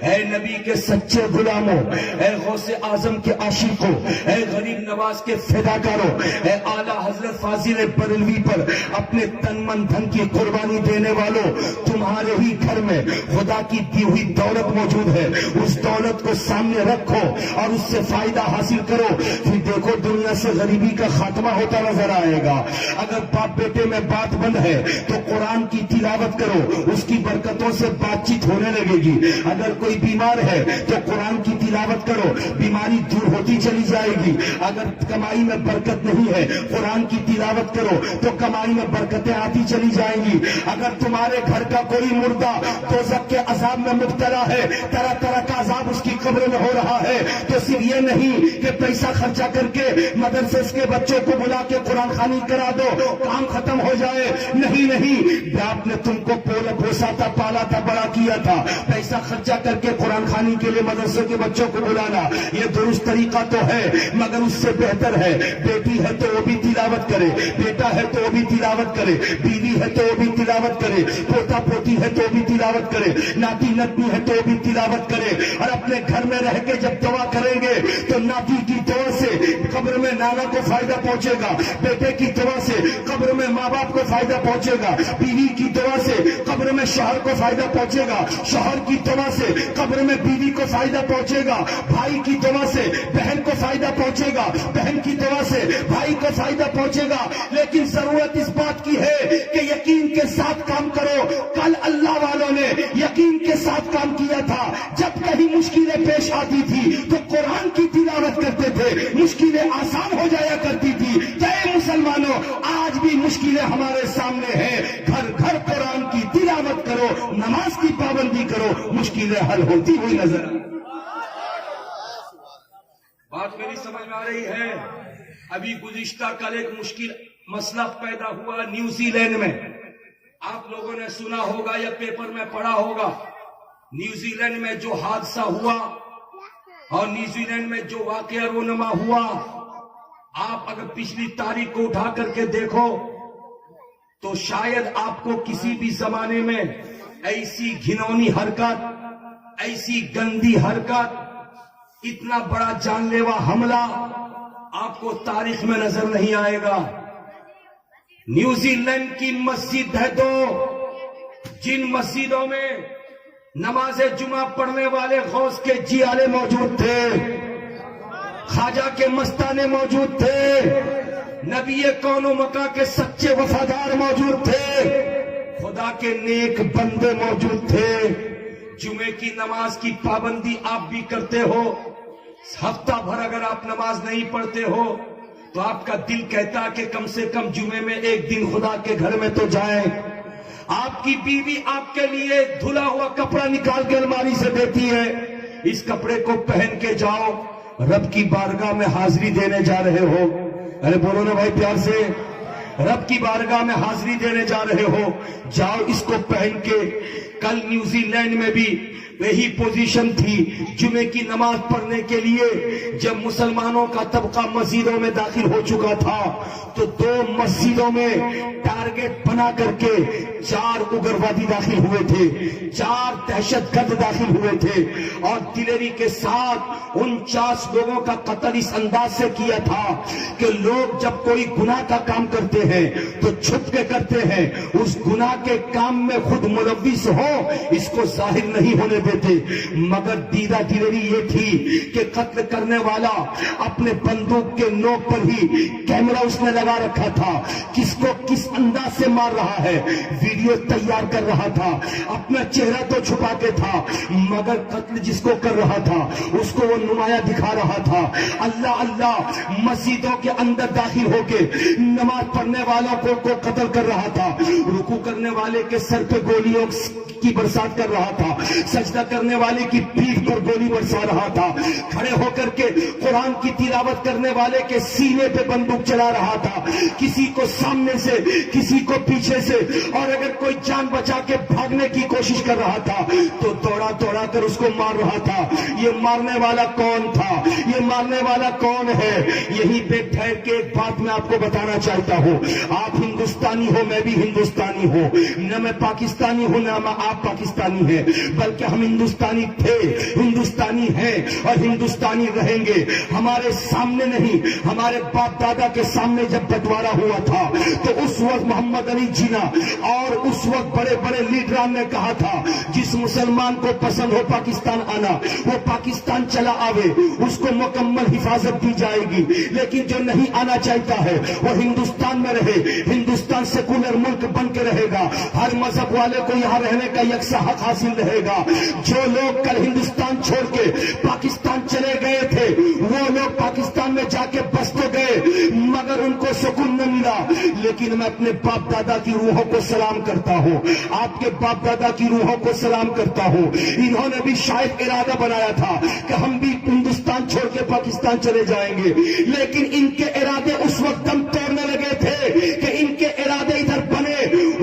اے نبی کے سچے غلاموں، اے غوث اعظم کے عاشقوں، اے غریب نواز کے فداکاروں، اے اعلیٰ حضرت فاضل بریلوی پر اپنے تن من دھن کی قربانی دینے والوں، تمہارے ہی گھر میں خدا کی دی ہوئی دولت موجود ہے. اس دولت کو سامنے رکھو اور اس سے فائدہ حاصل کرو، پھر دیکھو دنیا سے غریبی کا خاتمہ ہوتا نظر آئے گا. اگر باپ بیٹے میں بات بند ہے تو قرآن کی تلاوت کرو، اس کی برکتوں سے بات چیت ہونے لگے گی. اگر کوئی بیمار ہے تو قرآن کی تلاوت کرو، بیماری دور ہوتی چلی جائے گی. اگر کمائی میں برکت نہیں ہے قرآن کی تلاوت کرو تو کمائی میں برکتیں آتی چلی جائیں گی. اگر تمہارے گھر کا کوئی مردہ دوزخ کے عذاب میں مبتلا ہے، طرح طرح کا عذاب اس کی قبر میں ہو رہا ہے، تو صرف یہ نہیں کہ پیسہ خرچہ کر کے مدرسے کے بچوں کو بلا کے قرآن خوانی کرا دو کام ختم ہو جائے. نہیں، باپ نے تم کو پوسا تھا، پالا تھا، بڑا کیا تھا. پیسہ خرچہ کر کے قرآن خوانی کے لیے مدرسے کے بچوں کو بلانا یہ درست طریقہ تو ہے، مگر اس سے بہتر ہے بیٹی ہے تو وہ بھی تلاوت کرے، بیٹا ہے تو وہ بھی تلاوت کرے، بیوی ہے تو وہ بھی تلاوت کرے، پوتا پوتی ہے تو وہ بھی تلاوت کرے، ناتی نتنی ہے تو وہ بھی تلاوت کرے. اور اپنے گھر میں رہ کے جب دعا کریں گے تو ناتی کی دعا سے قبر میں نانا کو فائدہ پہنچے گا، بیٹے کی دعا سے قبر میں ماں باپ کو فائدہ پہنچے گا، بیوی بیوی کی دعا سے قبر میں شوہر کو فائدہ پہنچے گا، شوہر کی دعا سے قبر میں بیوی کو فائدہ پہنچے گا، بھائی کی دعا سے بہن کو فائدہ پہنچے گا، بہن کی دعا سے بھائی کو فائدہ پہنچے گا۔ لیکن ضرورت اس بات کی ہے کہ یقین کے ساتھ کام کرو۔ کل اللہ والوں نے یقین کے ساتھ کام کیا تھا، جب کہیں مشکلیں پیش آتی تھی تو قرآن کی تلاوت کرتے تھے، مشکلیں آسان ہو جایا کرتی تھی۔ اے مسلمانوں، آج بھی مشکلیں ہمارے سامنے ہیں، گھر گھر قرآن کی تلاوت کرو، نماز کی پابندی کرو، مشکلیں حل ہوتی ہوئی نظر آئیں۔ بات میری سمجھ میں آ رہی ہے؟ ابھی گزشتہ کل ایک مشکل مسئلہ پیدا ہوا نیوزی لینڈ میں، آپ لوگوں نے سنا ہوگا یا پیپر میں پڑھا ہوگا۔ نیوزی لینڈ میں جو حادثہ ہوا اور نیوزی لینڈ میں جو واقعہ رونما ہوا، آپ اگر پچھلی تاریخ کو اٹھا کر کے دیکھو تو شاید آپ کو کسی بھی زمانے میں ایسی گھنونی حرکت، ایسی گندی حرکت، اتنا بڑا جان لیوا حملہ آپ کو تاریخ میں نظر نہیں آئے گا۔ نیوزی لینڈ کی مسجد ہے دو، جن مسجدوں میں نماز جمعہ پڑھنے والے غوث کے جیالے موجود تھے، خواجہ کے مستانے موجود تھے، نبی کون و مکہ کے سچے وفادار موجود تھے، خدا کے نیک بندے موجود تھے۔ جمعے کی نماز کی پابندی آپ بھی کرتے ہو، ہفتہ بھر اگر آپ نماز نہیں پڑھتے ہو تو آپ کا دل کہتا کہ کم سے کم جمعے میں ایک دن خدا کے گھر میں تو جائیں۔ آپ کی بیوی آپ کے لیے دھلا ہوا کپڑا نکال کے الماری سے دیتی ہے، اس کپڑے کو پہن کے جاؤ، رب کی بارگاہ میں حاضری دینے جا رہے ہو۔ ارے بولو نا بھائی پیار سے، رب کی بارگاہ میں حاضری دینے جا رہے ہو، جاؤ اس کو پہن کے۔ کل نیوزی لینڈ میں بھی وہی پوزیشن تھی، جمعے کی نماز پڑھنے کے لیے جب مسلمانوں کا طبقہ مسجدوں میں داخل ہو چکا تھا تو دو مسجدوں میں ٹارگٹ بنا کر کے 4 اگروادی داخل ہوئے تھے، 4 دہشت گرد داخل ہوئے تھے، اور دلیری کے ساتھ 49 لوگوں کا قتل اس انداز سے کیا تھا کہ لوگ جب کوئی گناہ کا کام کرتے ہیں تو چھپ کے کرتے ہیں، اس گناہ کے کام میں خود ملوث ہو اس کو ظاہر نہیں ہونے دیتے۔ مگر دیدہ دلیری یہ تھی کہ قتل کرنے والا اپنے بندوق کے نوک پر ہی کیمرہ اس نے لگا رکھا تھا، کس کو کس انداز سے مار رہا ہے ویڈیو تیار کر رہا تھا، اپنا چہرہ تو چھپا کے تھا مگر قتل جس کو کر رہا تھا اس کو وہ نمایاں دکھا رہا تھا۔ اللہ اللہ مسجدوں کے اندر داخل ہو کے نماز پڑھنے والوں کو قتل کر رہا تھا، رکوع کرنے والے کے سر پہ گولیوں کی برسات کر رہا تھا، سجدہ کرنے والے کی پیٹھ پر گولی برسا رہا تھا، کھڑے ہو کر کے قرآن کی تلاوت کرنے والے کے سینے پہ بندوق چلا رہا تھا، کسی کو سامنے سے کسی کو پیچھے سے، اور اگر کوئی جان بچا کے بھاگنے کی کوشش کر رہا تھا تو دوڑا دوڑا کر اس کو مار رہا تھا۔ یہ مارنے والا کون تھا؟ یہ مارنے والا کون ہے؟ یہی پہ ٹھہر کے ایک بات میں آپ کو بتانا چاہتا ہوں، آپ ہندوستانی ہو، میں بھی ہندوستانی ہوں، نہ میں پاکستانی ہوں نہ میں آپ پاکستانی ہیں، بلکہ ہم ہندوستانی تھے، ہندوستانی ہیں اور ہندوستانی رہیں گے۔ ہمارے سامنے نہیں، ہمارے باپ دادا کے سامنے جب بٹوارا ہوا تھا تو اس وقت محمد علی جناح اور اس وقت بڑے بڑے لیڈران نے کہا تھا جس مسلمان کو پسند ہو پاکستان آنا وہ پاکستان چلا آوے، اس کو مکمل حفاظت دی جائے گی، لیکن جو نہیں آنا چاہتا ہے وہ ہندوستان میں رہے، ہندوستان سیکولر ملک بن کے رہے گا، ہر مذہب والے کو یہاں رہنے کا یکساں حق حاصل رہے گا۔ جو لوگ کل ہندوستان چھوڑ کے پاکستان چلے گئے تھے وہ لوگ پاکستان میں جا کے بس تو گئے مگر ان کو سکون نہ ملا، لیکن میں اپنے باپ دادا کی روحوں کو سلام کرتا ہوں، آپ کے باپ دادا کی روحوں کو سلام کرتا ہوں۔ انہوں نے بھی شاید ارادہ بنایا تھا کہ ہم بھی ہندوستان چھوڑ کے پاکستان چلے جائیں گے، لیکن ان کے ارادے اس وقت دم توڑنے لگے تھے کہ ان کے ارادے ادھر بنے،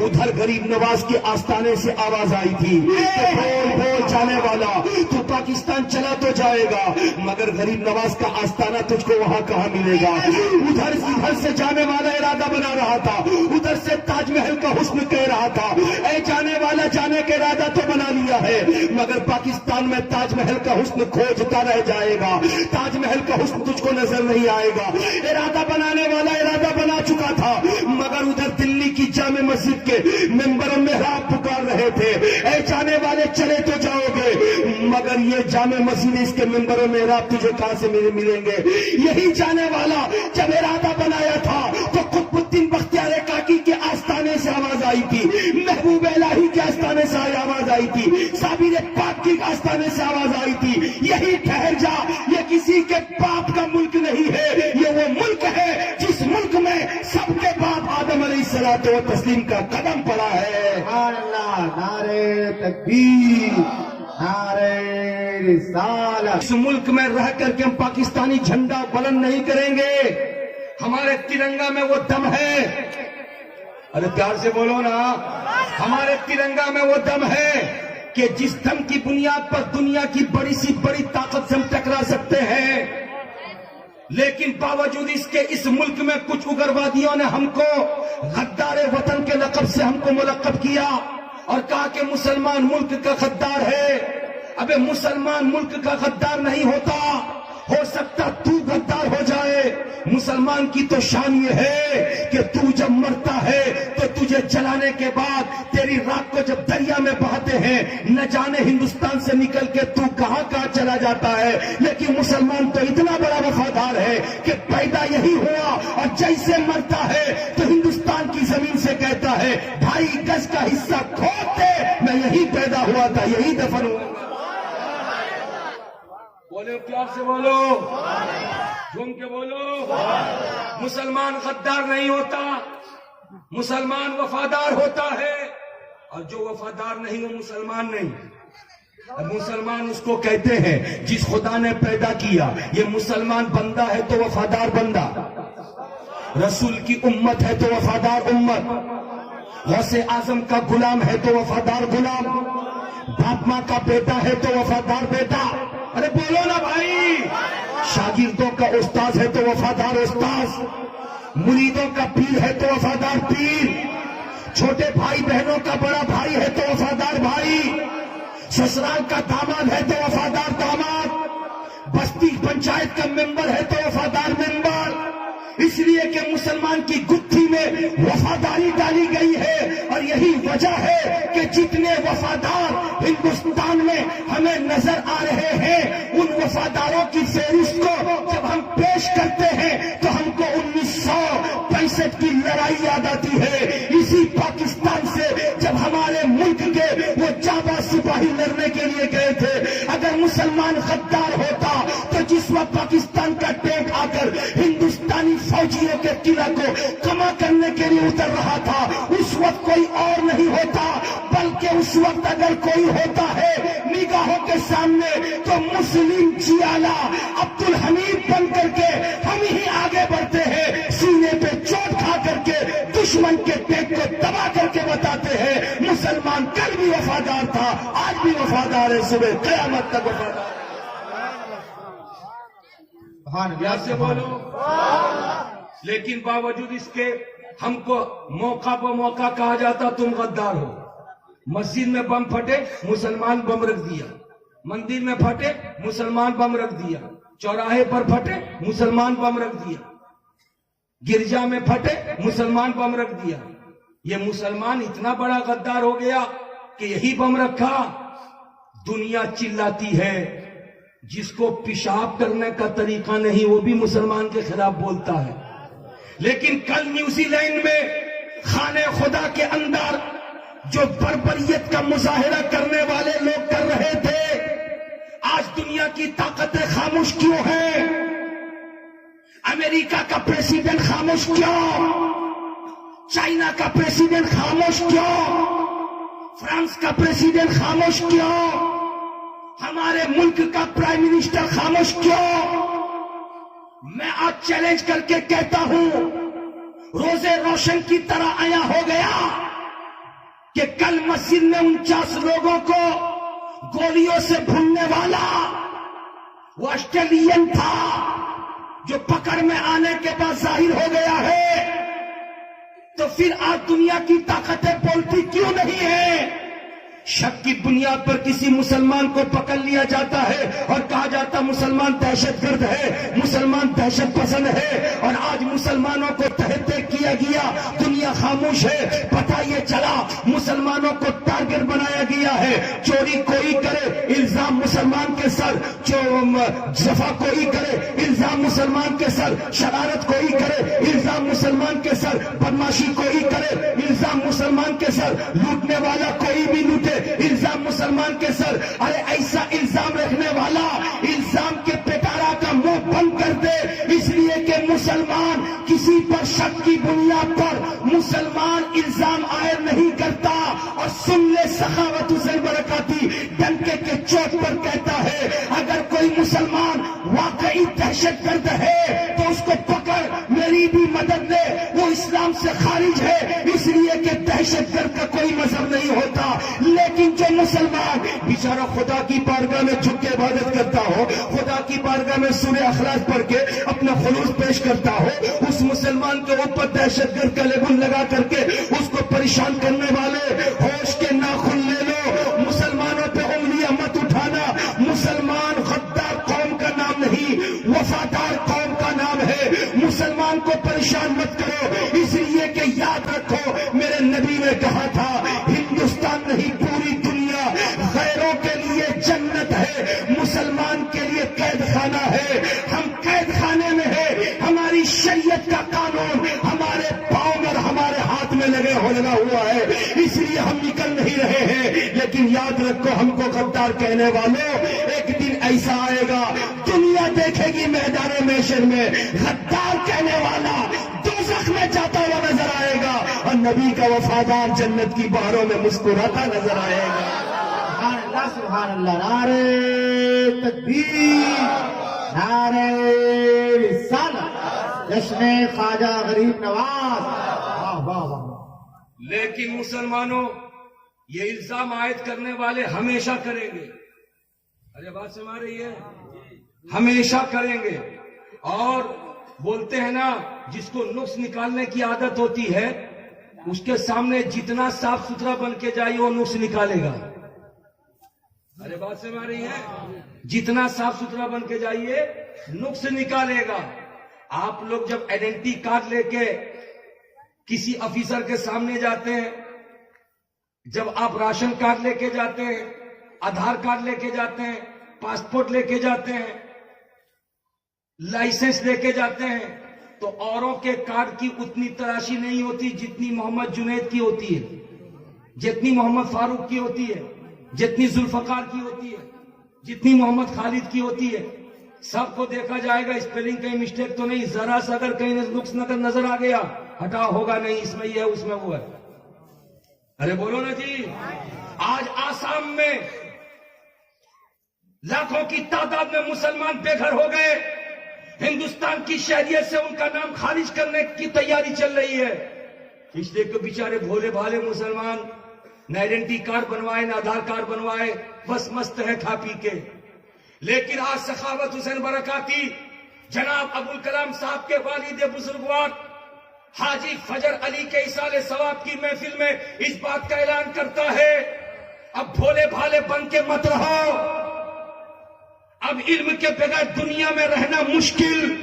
ادھر غریب نواز کے آستانے سے آواز آئی تھی کہ بول بول جانے والا تو پاکستان چلا تو جائے گا مگر غریب نواز کا آستانہ تجھ کو وہاں کہاں ملے گا۔ ادھر سے جانے والا ارادہ بنا رہا تھا، ادھر سے تاج محل کا حسن کہہ رہا تھا اے جانے والا جانے کا ارادہ تو بنا لیا ہے مگر پاکستان میں تاج محل کا حسن کھوجتا رہ جائے گا، تاج محل کا حسن تجھ کو نظر نہیں آئے گا۔ ارادہ بنانے والا ارادہ بنا چکا تھا مگر ادھر دلی کی جامع مسجد کے ممبر محراب پکار رہے تھے، اے جانے والے چلے تو جاؤ گے، مگر یہ جامع مسجد اس کے ممبر محراب تجھے کہاں سے ملیں گے؟ یہی جانے والا جب ارادہ بنایا تھا تو قطب الدین بختیار کاکی کے آستانے سے آواز آئی تھی، محبوب الہی کے آستانے سے آواز آئی تھی، صابر پاک کی آستانے سے آواز آئی تھی، یہی ٹھہر جا، یہ کسی کے باپ کا ملک نہیں ہے، یہ وہ ملک ہے جس ملک میں سب کے باپ آدم علیہ الصلوۃ والتسلیم کا قدم پڑا ہے۔ سبحان اللہ، نعرہ تکبیر، نعرہ رسالت۔ اس ملک میں رہ کر کے ہم پاکستانی جھنڈا بلند نہیں کریں گے، ہمارے ترنگا میں وہ دم ہے، ارے پیار سے بولو نا، ہمارے ترنگا میں وہ دم ہے کہ جس دم کی بنیاد پر دنیا کی بڑی سی بڑی طاقت سے ہم ٹکرا سکتے ہیں، لیکن باوجود اس کے اس ملک میں کچھ اگروادیوں نے ہم کو غدار وطن کے لقب سے ہم کو ملقب کیا اور کہا کہ مسلمان ملک کا غدار ہے۔ ابے مسلمان ملک کا غدار نہیں ہوتا، ہو سکتا تو غدار ہو جائے، مسلمان کی تو شان یہ ہے کہ تو جب مرتا ہے تو تجھے جلانے کے بعد تیری راک کو جب دریا میں بہاتے ہیں، نہ جانے ہندوستان سے نکل کے تو کہاں کہاں چلا جاتا ہے، لیکن مسلمان تو اتنا بڑا وفادار ہے کہ پیدا یہی ہوا اور جیسے مرتا ہے تو ہندوستان کی زمین سے کہتا ہے 2.5 گز کا حصہ کھود دے، میں یہی پیدا ہوا تھا، یہی دفن ہوا۔ بولو پیار سے بولو، جھوم کے بولو، مسلمان غدار نہیں ہوتا، مسلمان وفادار ہوتا ہے، اور جو وفادار نہیں وہ مسلمان نہیں۔ اب مسلمان اس کو کہتے ہیں جس خدا نے پیدا کیا، یہ مسلمان بندہ ہے تو وفادار بندہ، رسول کی امت ہے تو وفادار امت، غوث اعظم کا غلام ہے تو وفادار غلام، باپ ماں کا بیٹا ہے تو وفادار بیٹا، ارے بولو نا بھائی، شاگردوں کا استاذ ہے تو وفادار استاذ، مریدوں کا پیر ہے تو وفادار پیر، چھوٹے بھائی بہنوں کا بڑا بھائی ہے تو وفادار بھائی، سسرال کا داماد ہے تو وفادار داماد، بستی پنچایت کا ممبر ہے تو وفادار ممبر، اس لیے کہ مسلمان کی گتھی میں وفاداری ڈالی گئی ہے، اور یہی وجہ ہے کہ جتنے وفادار ہندوستان میں ہمیں نظر آ رہے ہیں، ان وفاداروں کی فہرست کو جب ہم پیش کرتے ہیں تو ہم کو 1965 کی لڑائی یاد آتی ہے، اسی پاکستان سے جب ہمارے ملک کے وہ جانباز سپاہی لڑنے کے لیے گئے تھے۔ اگر مسلمان غدار ہوتا تو جس وقت پاکستان کا ٹینک آ کر ہندوستانی فوجیوں کے قلعہ کو کما کرنے کے لیے اتر رہا تھا، اس وقت کوئی اور نہیں ہوتا، بلکہ اس وقت اگر کوئی ہوتا ہے نگاہوں کے سامنے تو مسلم جیالہ عبد الحمید بن کر کے ہم ہی آگے بڑھتے ہیں، سینے پہ چوٹ کھا کر کے دشمن کے ٹینک کو دبا کر کے بتاتے ہیں مسلمان کل بھی وفادار تھا، آج بھی وفادار ہے، صبح قیامت تک وفادار ہے۔ سے بولو، لیکن باوجود اس کے ہم کو موقع پہ موقع کہا جاتا تم غدار ہو۔ مسجد میں بم پھٹے، مسلمان بم رکھ دیا، مندر میں پھٹے، مسلمان بم رکھ دیا، چوراہے پر پھٹے، مسلمان بم رکھ دیا، گرجا میں پھٹے، مسلمان بم رکھ دیا۔ یہ مسلمان اتنا بڑا غدار ہو گیا کہ یہی بم رکھا۔ دنیا چلاتی ہے، جس کو پیشاب کرنے کا طریقہ نہیں وہ بھی مسلمان کے خلاف بولتا ہے، لیکن کل نیوزی لینڈ میں خانے خدا کے اندر جو بربریت کا مظاہرہ کرنے والے لوگ کر رہے تھے، آج دنیا کی طاقتیں خاموش کیوں ہیں؟ امریکہ کا پریزیڈنٹ خاموش کیوں؟ چائنا کا پریزیڈنٹ خاموش کیوں؟ فرانس کا پریزیڈنٹ خاموش کیوں؟ ہمارے ملک کا پرائم منسٹر خاموش کیوں؟ میں آج چیلنج کر کے کہتا ہوں، روزے روشن کی طرح عیاں ہو گیا کہ کل مسجد میں 49 لوگوں کو گولیوں سے بھوننے والا وہ آسٹریلین تھا، جو پکڑ میں آنے کے بعد ظاہر ہو گیا ہے۔ تو پھر آج دنیا کی طاقتیں بولتی کیوں نہیں ہیں؟ شک کی بنیاد پر کسی مسلمان کو پکڑ لیا جاتا ہے اور کہا جاتا مسلمان دہشت گرد ہے، مسلمان دہشت پسند ہے، اور آج مسلمانوں کو تحت کیا گیا، دنیا دنیا خاموش ہے. پتہ یہ چلا مسلمانوں کو ٹارگٹ بنایا گیا ہے. چوری کوئی کرے الزام مسلمان کے سر, جفا کوئی کرے الزام مسلمان کے سر, شرارت کوئی کرے الزام مسلمان کے سر, بدماشی کوئی کرے الزام مسلمان کے سر, لوٹنے والا کوئی بھی لوٹے الزام مسلمان کے سر. ارے ایسا الزام رکھنے والا الزام کے پٹارا کا منہ بند کر دے, اس لیے کہ مسلمان کسی پر شک کی بنیاد پر مسلمان الزام عائد نہیں کرتا. اور سن لے سخاوت حسین برکاتی ڈنکے کے چوٹ پر کہتا ہے, اگر کوئی مسلمان واقعی دہشت گرد ہے تو اس کو پکڑ, میری بھی مدد لے, وہ اسلام سے خارج ہے, اس لیے کہ دہشت گرد کا کوئی مذہب نہیں ہوتا. لیکن جو مسلمان بیچارہ خدا کی بارگاہ میں جھک کے عبادت کرتا ہو, خدا کی بارگاہ میں سورہ اخلاص پڑھ کے اپنا خلوص پیش کرتا ہو, اس مسلمان کے اوپر دہشت گرد کا لیبل لگا کر کے اس کو پریشان کرنے والے ہوش کے ناخن لے لو. مسلمانوں پہ انگلیاں مت اٹھانا. مسلمان غدار قوم کا نام نہیں, وفادار قوم کا نام ہے. مسلمان کو پریشان مت کرو, اس لیے کہ یاد رکھو میرے نبی نے کہا تھا ہندوستان نہیں پوری دنیا غیروں کے لیے جنت ہے, مسلمان کے لیے قید خانہ ہے. ہم قید خانے میں ہے, ہماری شریعت کا قانون ہمارے پاؤں اور ہمارے ہاتھ میں لگا ہوا ہے, اس لیے ہم نکل نہیں رہے ہیں. لیکن یاد رکھو ہم کو غدار کہنے والوں, ایک دن ایسا آئے گا دنیا دیکھے گی میدان محشر میں غدار کہنے والا دوزخ میں جاتا ہوا نظر آئے گا, اور نبی کا وفادار جنت کی بہاروں میں مسکراتا نظر آئے گا. سبحان اللہ سبحان اللہ. نعرہ تکبیر, نعرہ رسالت, جشن خواجہ غریب نواز. واہ واہ واہ. لیکن مسلمانوں یہ الزام عائد کرنے والے ہمیشہ کریں گے. ارے بات سمجھ رہی ہے, ہمیشہ کریں گے. اور بولتے ہیں نا جس کو نقص نکالنے کی عادت ہوتی ہے اس کے سامنے جتنا صاف ستھرا بن کے جائے وہ نقص نکالے گا. ارے بات سمجھ رہی ہے, جتنا صاف ستھرا بن کے جائیے نقص نکالے گا. آپ لوگ جب آئیڈینٹی کارڈ لے کے کسی آفیسر کے سامنے جاتے ہیں, جب آپ راشن کارڈ لے کے جاتے ہیں, آدھار کارڈ لے کے جاتے ہیں, پاسپورٹ لے کے جاتے ہیں, لائسنس لے کے جاتے ہیں, تو اوروں کے کارڈ کی اتنی تراشی نہیں ہوتی جتنی محمد جنید کی ہوتی ہے, جتنی محمد فاروق کی ہوتی ہے, جتنی ذوالفقار کی ہوتی ہے, جتنی محمد خالد کی ہوتی ہے. سب کو دیکھا جائے گا, اسپیلنگ کہیں مسٹیک تو نہیں, ذرا سا اگر کہیں نقص نظر آ گیا ہٹا ہوگا نہیں, اس میں یہ ہے اس میں وہ ہے. ارے بولو نا جی. آج آسام میں لاکھوں کی تعداد میں مسلمان بے گھر ہو گئے, ہندوستان کی شہریت سے ان کا نام خارج کرنے کی تیاری چل رہی ہے. اس لیے کہ بیچارے بھولے بھالے مسلمان نہ آئیڈینٹی کارڈ بنوائے نہ آدھار کارڈ بنوائے, بس مست ہے کھا پی کے. لیکن آج سخاوت حسین برکاتی جناب ابوالکلام صاحب کے والد بزرگوار حاجی فجر علی کے اصال ثواب کی محفل میں اس بات کا اعلان کرتا ہے, اب بھولے بھالے بن کے مت رہو, اب علم کے بغیر دنیا میں رہنا مشکل.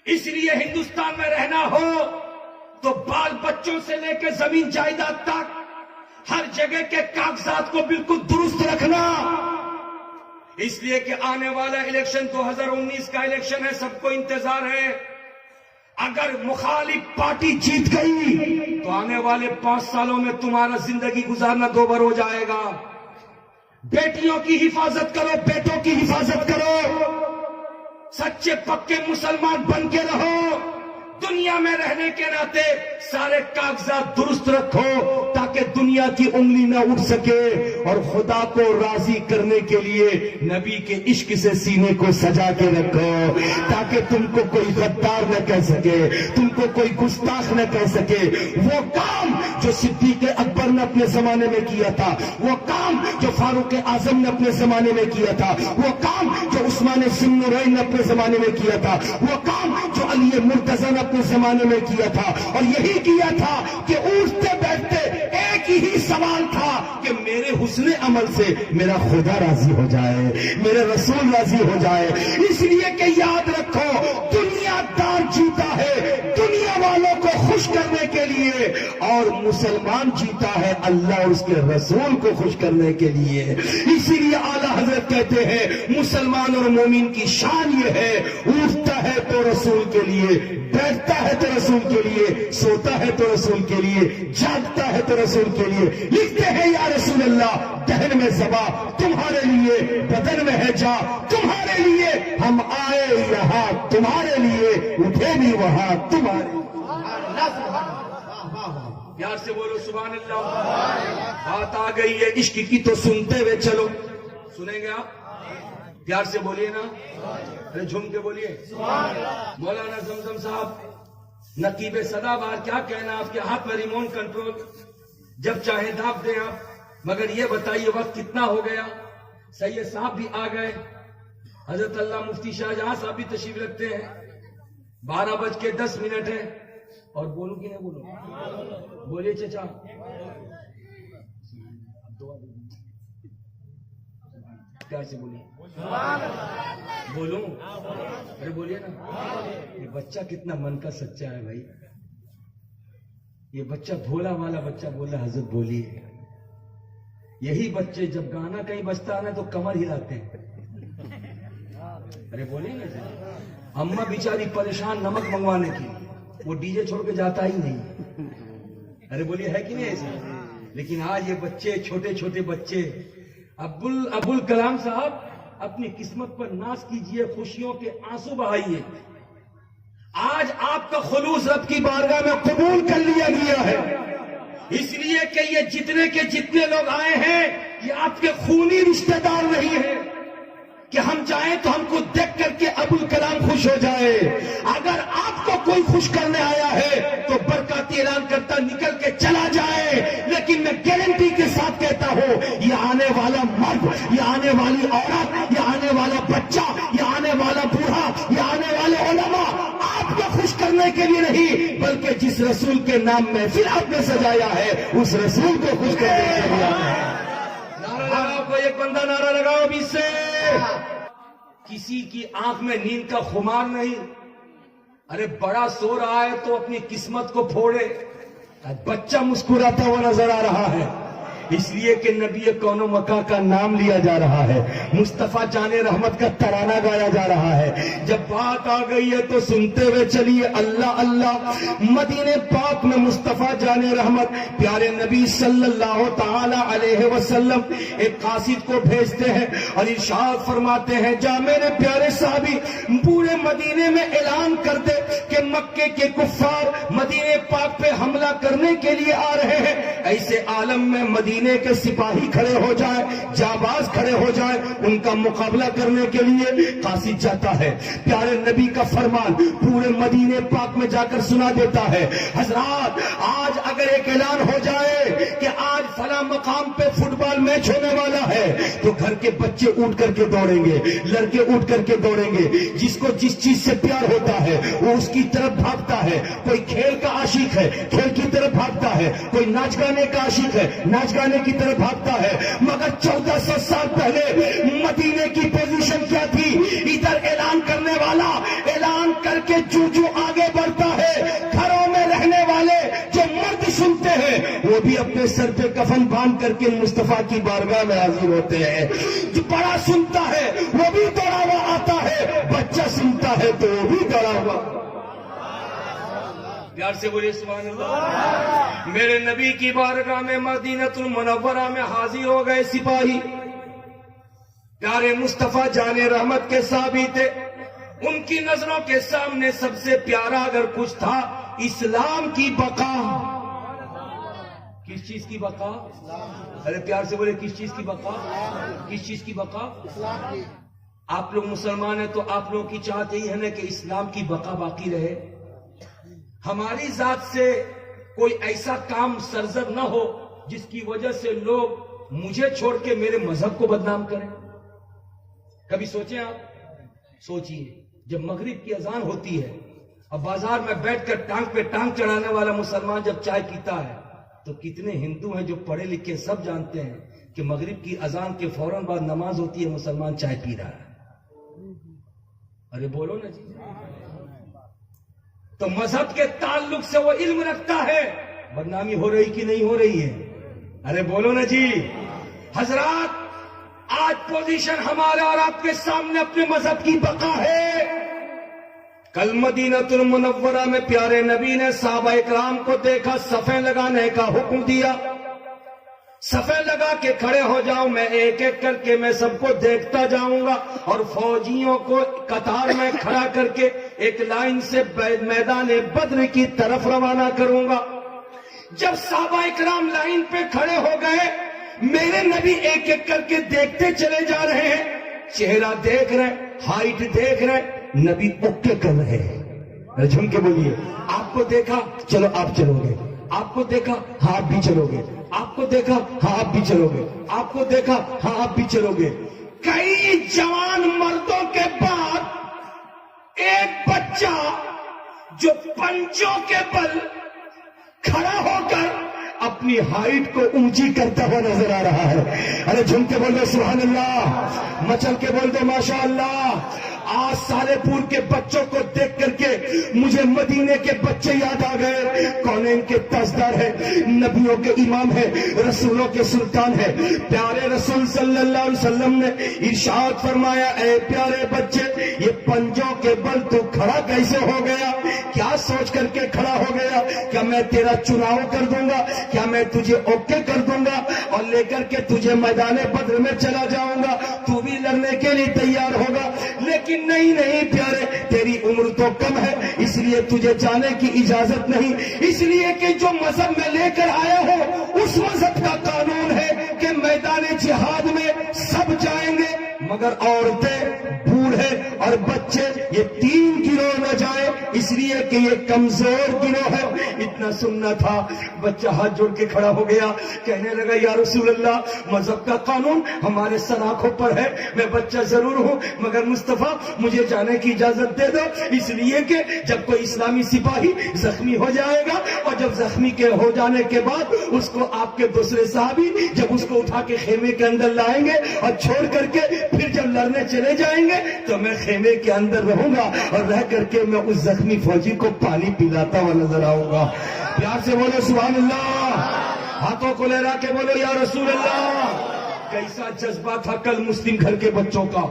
اس لیے ہندوستان میں رہنا ہو تو بال بچوں سے لے کے زمین جائیداد تک ہر جگہ کے کاغذات کو بالکل درست رکھنا. اس لیے کہ آنے والا الیکشن 2019 کا الیکشن ہے, سب کو انتظار ہے. اگر مخالف پارٹی جیت گئی تو آنے والے 5 سالوں میں تمہارا زندگی گزارنا دوبر ہو جائے گا. بیٹیوں کی حفاظت کرو, بیٹوں کی حفاظت کرو, سچے پکے مسلمان بن کے رہو. دنیا میں رہنے کے ناطے سارے کاغذات درست رکھو تاکہ دنیا کی انگلی نہ اٹھ سکے, اور خدا کو راضی کرنے کے لیے نبی کے عشق سے سینے کو سجا کے رکھو تاکہ تم کو کوئی غدار نہ کہہ سکے, تم کو کوئی گستاخ نہ کہہ سکے. وہ کام جو صدیق اکبر نے اپنے زمانے میں کیا تھا, وہ کام جو فاروق اعظم نے اپنے زمانے میں کیا تھا, وہ کام جو عثمان ذی النورین نے اپنے زمانے میں کیا تھا, وہ کام جو علی مرتضیٰ نے اپنے زمانے میں کیا تھا, اور یہی کیا تھا کہ اٹھتے بیٹھتے ایک ہی سوال تھا کہ میرے حسن عمل سے میرا خدا راضی ہو جائے, میرے رسول راضی ہو جائے. اس لیے کہ یاد رکھو دنیا دار جیتا ہے, دنیا والوں والوں کو خوش کرنے کے لیے، اور مسلمان جیتا ہے اللہ اس کے رسول کو خوش کرنے کے لیے۔ اسی لیے اعلیٰ حضرت کہتے ہیں مسلمان اور مومن کی شان یہ ہے، اٹھتا ہے تو رسول کے لیے، بیٹھتا ہے تو رسول کے لیے، سوتا ہے تو رسول کے لیے، جاگتا ہے تو رسول کے لیے۔ لکھتے ہیں یا رسول اللہ، دہن میں زبا تمہارے لیے، بدن میں ہے جا تمہارے لیے، ہم آئے یہاں تمہارے لیے، اٹھے بھی وہاں تمہارے لیے۔ پیار سے بولو سبحان اللہ۔ بات آ گئی ہے عشق کی تو سنتے ہوئے چلو، سنیں گے آپ؟ پیار سے بولیے نا، ارے جھوم کے بولیے۔ مولانا زمزم صاحب نقیب صدا بار، کیا کہنا، آپ کے ہاتھ میں ریموٹ کنٹرول، جب چاہے داب دیں آپ، مگر یہ بتائیے وقت کتنا ہو گیا؟ سید صاحب بھی آ گئے، حضرت اللہ مفتی شاہ جہاں صاحب بھی تشریف رکھتے ہیں، 12:10 ہے، اور بولوں کہ نہیں بولوں؟ بولیے چچا۔ پیار سے بولیے، بولوں؟ ارے بولیے نا۔ یہ بچہ کتنا من کا سچا ہے بھائی، یہ بچہ بھولا والا بچہ بول رہا حضرت بولیے۔ یہی بچے جب گانا کہیں بجتا ہے نا تو کمر ہلاتے ہیں۔ ارے بولیے نا۔ اماں بیچاری پریشان نمک منگوانے کی، وہ ڈی جے چھوڑ کے جاتا ہی نہیں۔ ارے بولیے ہے کہ نہیں ایسے؟ لیکن آج یہ بچے، چھوٹے چھوٹے بچے، ابوالکلام صاحب اپنی قسمت پر ناز کیجئے، خوشیوں کے آنسو بہائیے۔ آج آپ کا خلوص رب کی بارگاہ میں قبول کر لیا گیا ہے، اس لیے کہ یہ جتنے کے جتنے لوگ آئے ہیں یہ آپ کے خونی رشتہ دار نہیں ہیں کہ ہم جائیں تو ہم کو دیکھ کر کے ابوالکلام خوش ہو جائے۔ اگر آپ کو کوئی خوش کرنے آیا ہے تو برکاتی اعلان کرتا نکل کے چلا جائے، لیکن میں گارنٹی کے ساتھ کہتا ہوں یہ آنے والا مرد، یہ آنے والی عورت، یہ آنے والا بچہ، یہ آنے والا بوڑھا، یہ آنے والے علماء آپ کو خوش کرنے کے لیے نہیں، بلکہ جس رسول کے نام میں پھر آپ نے سجایا ہے اس رسول کو خوش کرنے کے لیے آیا ہے۔ نعرہ لگاؤ، کوئی ایک بندہ نعرہ لگاؤ ابھی سے۔ کسی کی آنکھ میں نیند کا خمار نہیں، ارے بڑا سو رہا ہے تو اپنی قسمت کو پھوڑے، بچہ مسکراتا ہوا نظر آ رہا ہے، اس لیے کہ نبی کون و مکان کا نام لیا جا رہا ہے، مصطفیٰ جان رحمت کا ترانہ گایا جا رہا ہے۔ جب بات آ گئی ہے تو سنتے ہوئے چلیے اللہ اللہ۔ مدینے پاک میں مصطفیٰ جان رحمت پیارے نبی صلی اللہ تعالی علیہ وسلم ایک قاصد کو بھیجتے ہیں اور ارشاد فرماتے ہیں جا میرے پیارے صحابی پورے مدینے میں اعلان کر دے کہ مکے کے کفار مدینے پاک پہ حملہ کرنے کے لیے آ رہے ہیں۔ ایسے عالم میں مدینے کے سپاہی کھڑے ہو جائیں، جانباز کھڑے ہو جائیں، ان کا مقابلہ کرنے کے لیے قاصد جاتا ہے۔ پیارے نبی کا فرمان پورے مدینے پاک میں جا کر سنا دیتا ہے حضرات آج اگر ایک اعلان ہو جائے کہ آج فلاں مقام پہ فٹ بال میچ ہونے والا ہے تو گھر کے بچے اٹھ کر کے دوڑیں گے، لڑکے اٹھ کر کے دوڑیں گے، جس کو جس چیز سے پیار ہوتا ہے وہ اس کی طرف بھاگتا ہے۔ کوئی کھیل کا عاشق ہے کھیل کی طرف بھاگتا ہے، کوئی ناچ گانے کا عاشق ہے ناچ گانے کی طرف بھاگتا ہے۔ مگر 1400 سال پہلے مدینے کی پوزیشن کیا تھی؟ ادھر اعلان کرنے والا اعلان کر کے جو آگے بڑھتا ہے، گھروں میں رہنے والے جو مرد سنتے ہیں وہ بھی اپنے سر پہ کفن باندھ کر کے مصطفیٰ کی بارگاہ میں حاضر ہوتے ہیں۔ جو بڑا سنتا ہے وہ بھی دوڑا ہوا آتا ہے، بچہ سنتا ہے تو وہ بھی دوڑا ہوا۔ پیار سے بولیے سبحان اللہ۔ میرے نبی کی بارگاہ میں مدینۃ المنورہ میں حاضر ہو گئے سپاہی، پیارے مصطفیٰ جان رحمت کے صحابی تھے، ان کی نظروں کے سامنے سب سے پیارا اگر کچھ تھا اسلام کی بقا۔ کس چیز کی بقا؟ ارے پیار سے بولے کس چیز کی بقا؟ کس چیز کی بقا؟ آپ لوگ مسلمان ہیں تو آپ لوگوں کی چاہت یہی ہے نا کہ اسلام کی بقا باقی رہے، ہماری ذات سے کوئی ایسا کام سرزد نہ ہو جس کی وجہ سے لوگ مجھے چھوڑ کے میرے مذہب کو بدنام کریں۔ کبھی سوچیں آپ، سوچئے جب مغرب کی اذان ہوتی ہے اور بازار میں بیٹھ کر ٹانگ پہ ٹانگ چڑھانے والا مسلمان جب چائے پیتا ہے تو کتنے ہندو ہیں جو پڑھے لکھے سب جانتے ہیں کہ مغرب کی اذان کے فوراً بعد نماز ہوتی ہے، مسلمان چائے پی رہا ہے۔ ارے بولو نا جی۔ تو مذہب کے تعلق سے وہ علم رکھتا ہے، بدنامی ہو رہی کہ نہیں ہو رہی ہے؟ ارے بولو نا جی حضرات، آج پوزیشن ہمارا اور آپ کے سامنے اپنے مذہب کی بقا ہے۔ کل مدینہ المنورہ میں پیارے نبی نے صحابہ اکرام کو دیکھا، صفیں لگانے کا حکم دیا، صفیں لگا کے کھڑے ہو جاؤ، میں ایک ایک کر کے میں سب کو دیکھتا جاؤں گا اور فوجیوں کو قطار میں کھڑا کر کے ایک لائن سے میدان بدر کی طرف روانہ کروں گا۔ جب صحابہ اکرام لائن پہ کھڑے ہو گئے، میرے نبی ایک ایک کر کے دیکھتے چلے جا رہے ہیں، چہرہ دیکھ رہے، ہائٹ دیکھ رہے، نبی اوکے کر رہے ہیں۔ جھم کے بولیے، آپ کو دیکھا چلو آپ چلو گے، آپ کو دیکھا ہاں آپ بھی چلو گے، آپ کو دیکھا ہاں آپ بھی چلو گے، آپ کو دیکھا ہاں آپ بھی چلو گے۔ کئی جوان مردوں کے بعد ایک بچہ جو پنجوں کے بل کھڑا ہو کر اپنی ہائٹ کو اونچی کرتا ہوا نظر آ رہا ہے۔ ارے جھوم کے بول دو سبحان اللہ، مچل کے بول دو ماشاء اللہ۔ آج سالے پور کے بچوں کو دیکھ کر کے مجھے مدینے کے بچے یاد آ گئے۔ کونین کے تاجدار ہے، نبیوں کے امام ہے، رسولوں کے سلطان ہے۔ پیارے رسول صلی اللہ علیہ وسلم نے ارشاد فرمایا، اے پیارے بچے، یہ پنجوں کے بل تو کھڑا کیسے ہو گیا؟ کیا سوچ کر کے کھڑا ہو گیا؟ کیا میں تیرا چناؤ کر دوں گا؟ کیا میں تجھے اوکے کر دوں گا اور لے کر کے تجھے میدان بدر میں چلا جاؤں گا، تو بھی لڑنے کے لیے تیار ہوگا؟ لیکن نہیں نہیں پیارے، تیری عمر تو کم ہے، اس لیے تجھے جانے کی اجازت نہیں، اس لیے کہ جو مذہب میں لے کر آیا ہوں اس مذہب کا قانون ہے کہ میدان جہاد میں سب جائیں گے مگر عورتیں، بوڑھے اور بچے یہ 3 گروہ نہ جائیں، اس لیے کہ یہ کمزور گروہ ہے۔ اتنا سننا تھا، بچہ ہاتھ جوڑ کے کھڑا ہو گیا، کہنے لگا یا رسول اللہ، مذہب کا قانون ہمارے سر آنکھوں پر ہے، میں بچہ ضرور ہوں مگر مصطفیٰ مجھے جانے کی اجازت دے دو، اس لیے کہ جب کوئی اسلامی سپاہی زخمی ہو جائے گا اور جب زخمی کے ہو جانے کے بعد اس کو آپ کے دوسرے صحابی جب اس کو اٹھا کے خیمے کے اندر لائیں گے اور چھوڑ کر کے پھر جب لڑنے چلے جائیں گے تو میں خیمے کے اندر رہوں گا اور رہ کر کے میں اس زخمی فوجی کو پانی پلاتا ہوا نظر آؤں گا۔ پیار سے بولو سبحان اللہ، ہاتھوں کو لہرا کے بولو یا رسول اللہ۔ کیسا جذبہ تھا کل مسلم گھر کے بچوں کا،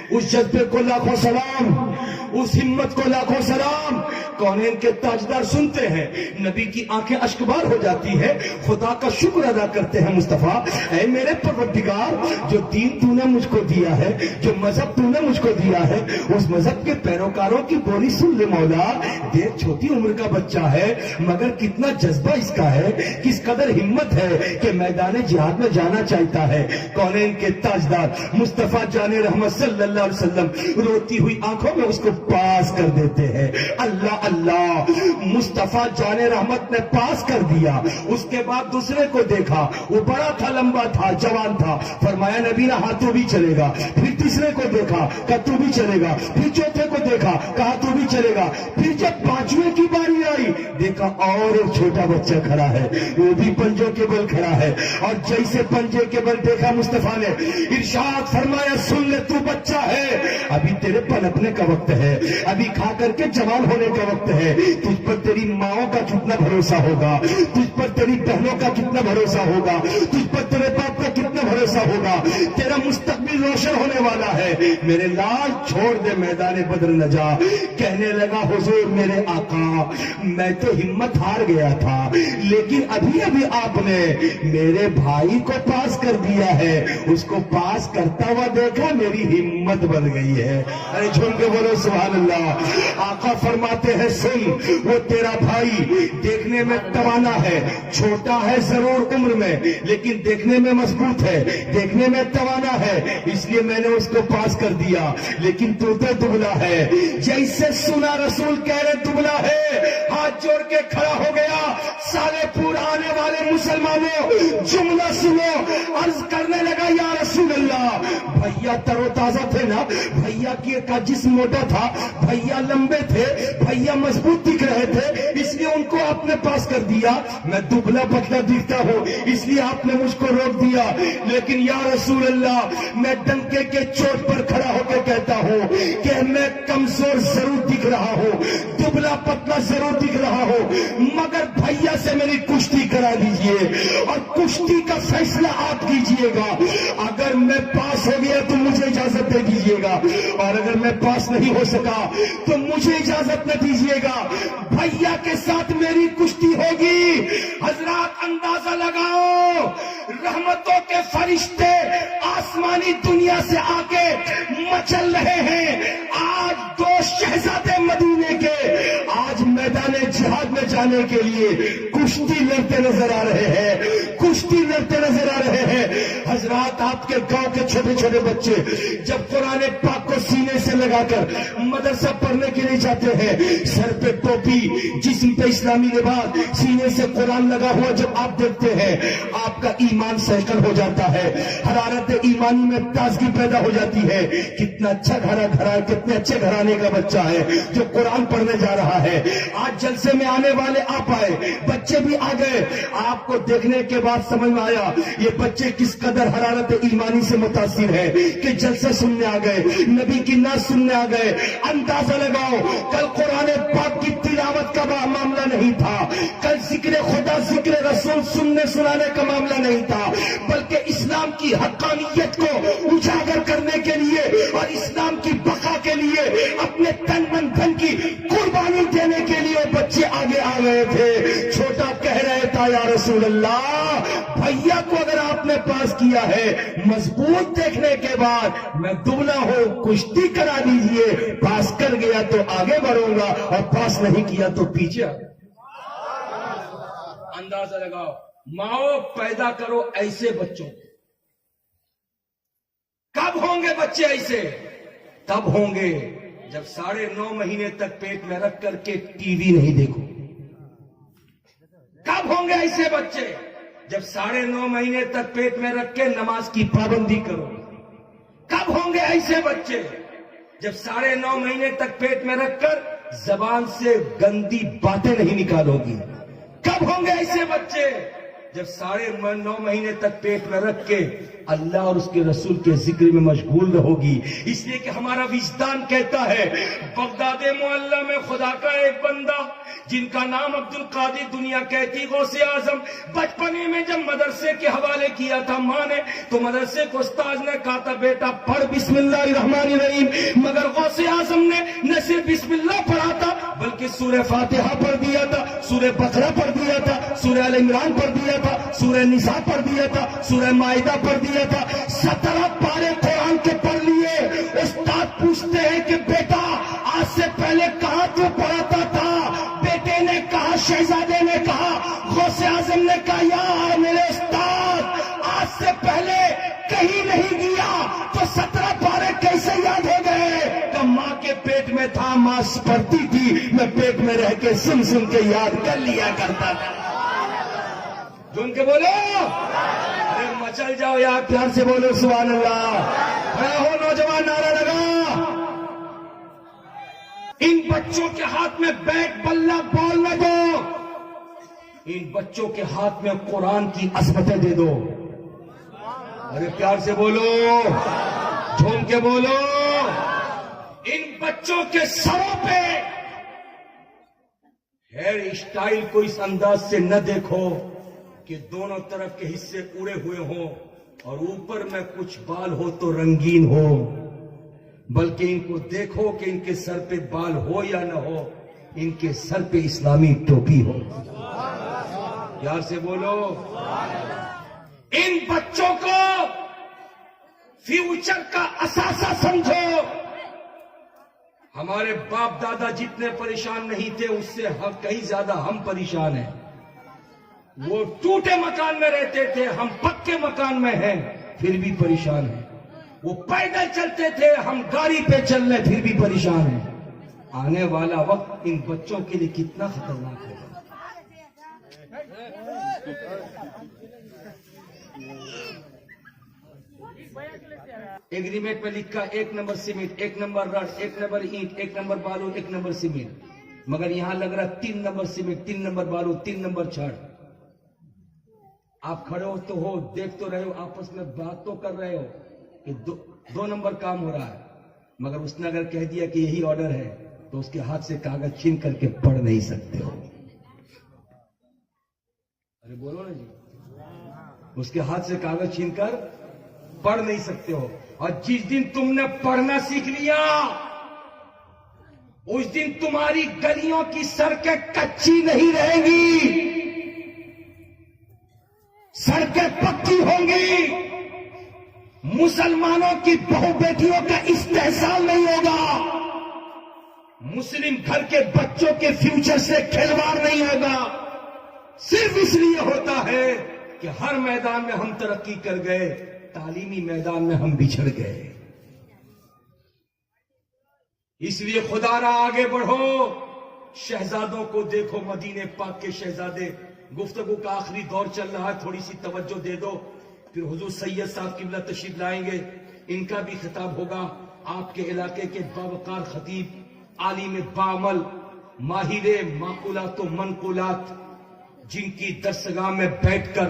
اس جذبے کو لاکھوں سلام، اس ہمت کو لاکھوں سلام۔ کونین کے تاجدار سنتے ہیں، نبی کی آنکھیں اشکبار ہو جاتی ہے، خدا کا شکر ادا کرتے ہیں، مصطفیٰ اے میرے پروردگار، جو دین تو نے مجھ کو دیا ہے، جو مذہب تو نے مجھ کو دیا ہے، اس مذہب کے پیروکاروں کی بولی سن لے مولا۔ دیکھ چھوٹی عمر کا بچہ ہے مگر کتنا جذبہ اس کا ہے، کس قدر ہمت ہے کہ میدان جہاد میں جانا چاہتا ہے۔ کونین کے تاجدار مصطفیٰ جان رحمت صلی اللہ علیہ وسلم روتی ہوئی آنکھوں میں اس کو پاس کر دیتے ہیں۔ اللہ اللہ، مصطفیٰ جان رحمت نے پاس کر دیا۔ اس کے بعد دوسرے کو دیکھا، وہ بڑا تھا، لمبا تھا، جوان تھا، فرمایا نبی نے ہاں تو بھی چلے گا۔ پھر تیسرے کو دیکھا، کہا تو بھی چلے گا۔ پھر چوتھے کو دیکھا، کہا تو بھی چلے گا۔ پھر جب 5ویں کی باری آئی، دیکھا اور ایک چھوٹا بچہ کھڑا ہے، وہ بھی پنجوں کے بل کھڑا ہے، اور جیسے پنجے کے بل دیکھا مصطفیٰ نے ارشاد فرمایا، سن لے تو بچہ ہے، ابھی تیرے پنپنے کا وقت ہے، ابھی کھا کر کے جوان ہونے کا وقت ہے۔ تجھ پر تیری ماؤں کا کتنا بھروسہ ہوگا، تجھ پر تیری بہنوں کا کتنا بھروسہ ہوگا، تجھ پر تیرے باپ کا کتنا بھروسہ ہوگا، تیرا مستقبل روشن ہونے والا ہے، میرے لال چھوڑ دے میدان بدر نہ جا۔ کہنے لگا حضور میرے آقا، میں تو ہمت ہار گیا تھا، لیکن ابھی ابھی آپ نے میرے بھائی کو پاس کر دیا ہے، اس کو پاس کرتا ہوا دیکھا، میری ہمت بڑھ گئی ہے۔ ارے جھوم کے بولو سبحان اللہ۔ آقا فرماتے ہیں سن، وہ تیرا بھائی دیکھنے میں توانا ہے، چھوٹا ہے ضرور عمر میں لیکن دیکھنے میں مضبوط ہے، دیکھنے میں توانا ہے، اس لیے میں نے اس کو پاس کر دیا، لیکن تو دبلا ہے۔ جیسے سنا رسول کہہ رہے دبلا ہے، ہاتھ جوڑ کے کھڑا ہو گیا۔ سالے پور آنے والے مسلمانوں جملہ سنو، عرض کرنے لگا یا رسول اللہ، بھیا تر و تازہ تھے نا، بھیا کا جسم موٹا تھا، بھیا لمبے تھے، بھیا مضبوط دکھ رہے تھے، اس لیے ان کو آپ نے پاس کر دیا۔ میں دبلا پتلا دکھتا ہوں اس لیے آپ نے مجھ کو روک دیا، لیکن لیکن یا رسول اللہ میں ڈنکے کے چوٹ پر کھڑا ہو کے کہتا ہوں کہ میں کمزور ضرور دکھ رہا ہوں, دبلا پتلا ضرور دکھ رہا ہوں, مگر بھیا سے میری کشتی کرا دیجئے اور کشتی کا فیصلہ آپ کیجئے گا. اگر میں پاس ہو گیا تو مجھے اجازت دے دیجئے گا, اور اگر میں پاس نہیں ہو سکا تو مجھے اجازت نہ دیجئے گا. بھیا کے ساتھ میری کشتی ہوگی. حضرات اندازہ لگاؤ, رحمتوں کے فرشتے آسمانی دنیا سے آ کے مچل رہے ہیں. آج دو شہزادے مدینے کے آج میدان جہاد میں جانے کے لیے کشتی لڑتے نظر آ رہے ہیں, کشتی لڑتے نظر آ رہے ہیں. حضرات آپ کے گاؤں کے چھوٹے چھوٹے بچے جب قرآن پاک کو سینے سے لگا کر مدرسہ پڑھنے کے لیے جاتے ہیں, سر پہ ٹوپی, جسم پہ اسلامی لباس, سینے سے قرآن لگا ہوا جب آپ دیکھتے ہیں آپ کا ایمان سہکل ہو جاتا ہے, حرارت ایمانی میں تازگی پیدا ہو جاتی ہے. کتنا اچھا گھر, کتنے اچھے گھرانے کا بچہ ہے جو قرآن پڑھنے جا رہا ہے. آج جلسے میں آنے والے آپ آئے, بچے بھی آ گئے. آپ کو دیکھنے کے بعد سمجھ میں آیا یہ بچے کس قدر حرارت ایمانی سے متاثر ہے کہ جلسے سننے آ گئے, نبی کی نعت سننے آ گئے. اندازہ لگاؤ, کل قرآن پاک کی تلاوت کا معاملہ نہیں تھا, کل ذکر خدا ذکر رسول سننے سنانے کا معاملہ نہیں تھا, بلکہ اسلام کی حقانیت کو اجاگر کرنے کے لیے اور اسلام کی بقا کے لیے اپنے تن من دھن کی قربانی دینے کے لیے بچے آگے آ گئے تھے. چھوٹا کہہ رہے تھا یا رسول اللہ بھیا کو اگر آپ نے پاس کیا ہے مضبوط دیکھنے کے بعد میں دبلا ہوں, کشتی کرا دیجئے, پاس کر گیا تو آگے بڑھوں گا اور پاس نہیں کیا تو پیچھے. اندازہ لگاؤ, ماؤ پیدا کرو ایسے بچوں کو. کب ہوں گے بچے ایسے؟ تب ہوں گے جب 9.5 مہینے تک پیٹ میں رکھ کر کے ٹی وی نہیں دیکھو. کب ہوں گے ایسے بچے؟ جب 9.5 مہینے تک پیٹ میں رکھ کے نماز کی پابندی کرو. کب ہوں گے ایسے بچے؟ جب 9.5 مہینے تک پیٹ میں رکھ کر زبان سے گندی باتیں نہیں نکالو گی. کب ہوں گے ایسے بچے؟ جب 9.5 مہینے تک پیٹ میں رکھ کے اللہ اور اس کے رسول کے ذکر میں مشغول رہو گی. اس لیے کہ ہمارا وجدان کہتا ہے بغداد معلی میں خدا کا ایک بندہ جن کا نام عبد القادر, دنیا کہتی غوث اعظم, بچپنے میں جب مدرسے کے حوالے کیا تھا ماں نے تو مدرسے کو استاذ نے کہا تھا بیٹا پڑھ بسم اللہ الرحمن الرحیم, مگر غوث اعظم نے نہ صرف بسم اللہ پڑھا تھا بلکہ سورہ فاتحہ پڑھ دیا تھا, سورہ بقرہ پڑھ دیا تھا, سورہ آل عمران پڑھ دیا تھا, سورہ نساء پڑھ دیا تھا, سورہ مائدہ پڑھ دیا تھا. 17 پارے قرآن کے پڑھ لیے. استاد پوچھتے ہیں کہ بیٹا آج سے پہلے کہاں تو پڑھاتا تھا؟ بیٹے نے کہا, شہزادے نے کہا, غوث اعظم نے کہا یا میرے استاد آج سے پہلے کہیں نہیں گیا تو 17 پارے کیسے یاد ہو گئے؟ کہ ماں کے پیٹ میں تھا, ماں پڑھتی تھی, میں پیٹ میں رہ کے سن سن کے یاد کر لیا کرتا تھا. جن کے بولو, ارے مچل جاؤ یار, پیار سے بولو سبحان اللہ. کھڑا ہو نوجوان, نعرہ لگا. ان بچوں کے ہاتھ میں بیٹ بلہ بال نہ دو, ان بچوں کے ہاتھ میں قرآن کی عظمتیں دے دو. ارے پیار سے بولو, جھوم کے بولو. ان بچوں کے سروں پہ ہیئر اسٹائل کو اس انداز سے نہ دیکھو کہ دونوں طرف کے حصے اڑے ہوئے ہوں اور اوپر میں کچھ بال ہو تو رنگین ہو, بلکہ ان کو دیکھو کہ ان کے سر پہ بال ہو یا نہ ہو, ان کے سر پہ اسلامی ٹوپی ہو. یار سے بولو. ان بچوں کو فیوچر کا اثاثہ سمجھو. ہمارے باپ دادا جتنے پریشان نہیں تھے اس سے کہیں زیادہ ہم پریشان ہیں. وہ ٹوٹے مکان میں رہتے تھے, ہم پکے مکان میں ہیں پھر بھی پریشان ہیں. وہ پیدل چلتے تھے, ہم گاڑی پہ چل رہے پھر بھی پریشان ہیں. آنے والا وقت ان بچوں کے لیے کتنا خطرناک ہے. ایگریمنٹ میں لکھا 1 نمبر سیمنٹ, 1 نمبر رڈ, 1 نمبر اینٹ, 1 نمبر بالو, 1 نمبر سیمنٹ, مگر یہاں لگ رہا 3 نمبر سیمنٹ, 3 نمبر بالو, 3 نمبر چھڑ. آپ کھڑے ہو تو ہو، دیکھ تو رہے ہو، آپس میں بات تو کر رہے ہو کہ دو نمبر کام ہو رہا ہے، مگر اس نے اگر کہہ دیا کہ یہی آرڈر ہے تو اس کے ہاتھ سے کاغذ چھین کر کے پڑھ نہیں سکتے ہو. ارے بولو نا جی، اس کے ہاتھ سے کاغذ چھین کر پڑھ نہیں سکتے ہو. اور جس دن تم نے پڑھنا سیکھ لیا اس دن تمہاری گلیوں کی سڑکیں کچی نہیں رہیں گی، سڑکیں پکی ہوں گی. مسلمانوں کی بہو بیٹیوں کا استحصال نہیں ہوگا، مسلم گھر کے بچوں کے فیوچر سے کھلواڑ نہیں ہوگا. صرف اس لیے ہوتا ہے کہ ہر میدان میں ہم ترقی کر گئے، تعلیمی میدان میں ہم بچھڑ گئے. اس لیے خدا را آگے بڑھو. شہزادوں کو دیکھو، مدینے پاک کے شہزادے. گفتگو کا آخری دور چل رہا ہے، تھوڑی سی توجہ دے دو، پھر حضور سید صاحب قبلہ تشریف لائیں گے، ان کا بھی خطاب ہوگا. آپ کے علاقے کے باوقار خطیب، عالم بعمل، ماہر معقولات و منقولات، جن کی درسگاہ میں بیٹھ کر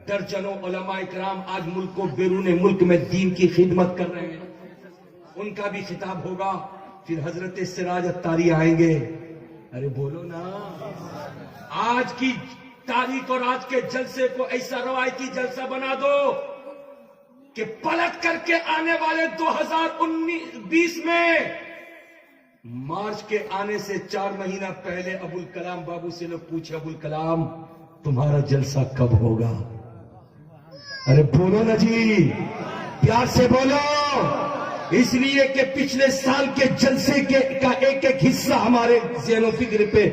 درجنوں علماء اکرام آج ملک و بیرون ملک میں دین کی خدمت کر رہے ہیں، ان کا بھی خطاب ہوگا. پھر حضرت سراج الطاری آئیں گے. ارے بولو نا. آج کی تاریخ اور آج کے جلسے کو ایسا روایتی جلسہ بنا دو کہ پلٹ کر کے آنے والے 2020 میں مارچ کے آنے سے 4 مہینہ پہلے ابوالکلام بابو سے لوگ پوچھے، ابوالکلام تمہارا جلسہ کب ہوگا؟ ارے بولو نا جی، پیار سے بولو. اس لیے کہ پچھلے سال کے جلسے کا ایک ایک حصہ ہمارے ذہن و فکر پہ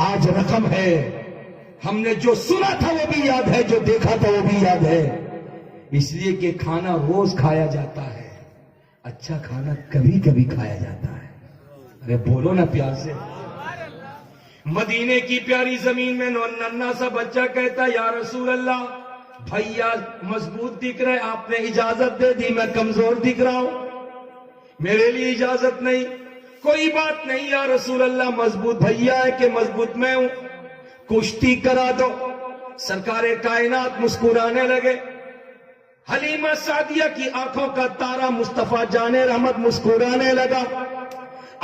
آج رقم ہے. ہم نے جو سنا تھا وہ بھی یاد ہے، جو دیکھا تھا وہ بھی یاد ہے. اس لیے کہ کھانا روز کھایا جاتا ہے، اچھا کھانا کبھی کبھی کھایا جاتا ہے. ارے بولو نا پیار سے. مدینے کی پیاری زمین میں ننھا سا بچہ کہتا یا رسول اللہ، بھیا مضبوط دکھ رہے، آپ نے اجازت دے دی، میں کمزور دکھ رہا ہوں، میرے لیے اجازت نہیں. کوئی بات نہیں یا رسول اللہ، مضبوط بھیا ہے کہ مضبوط میں ہوں، کشتی کرا دو. سرکار کائنات مسکرانے لگے. حلیمہ سعدیہ کی آنکھوں کا تارا مصطفیٰ جان رحمت مسکرانے لگا.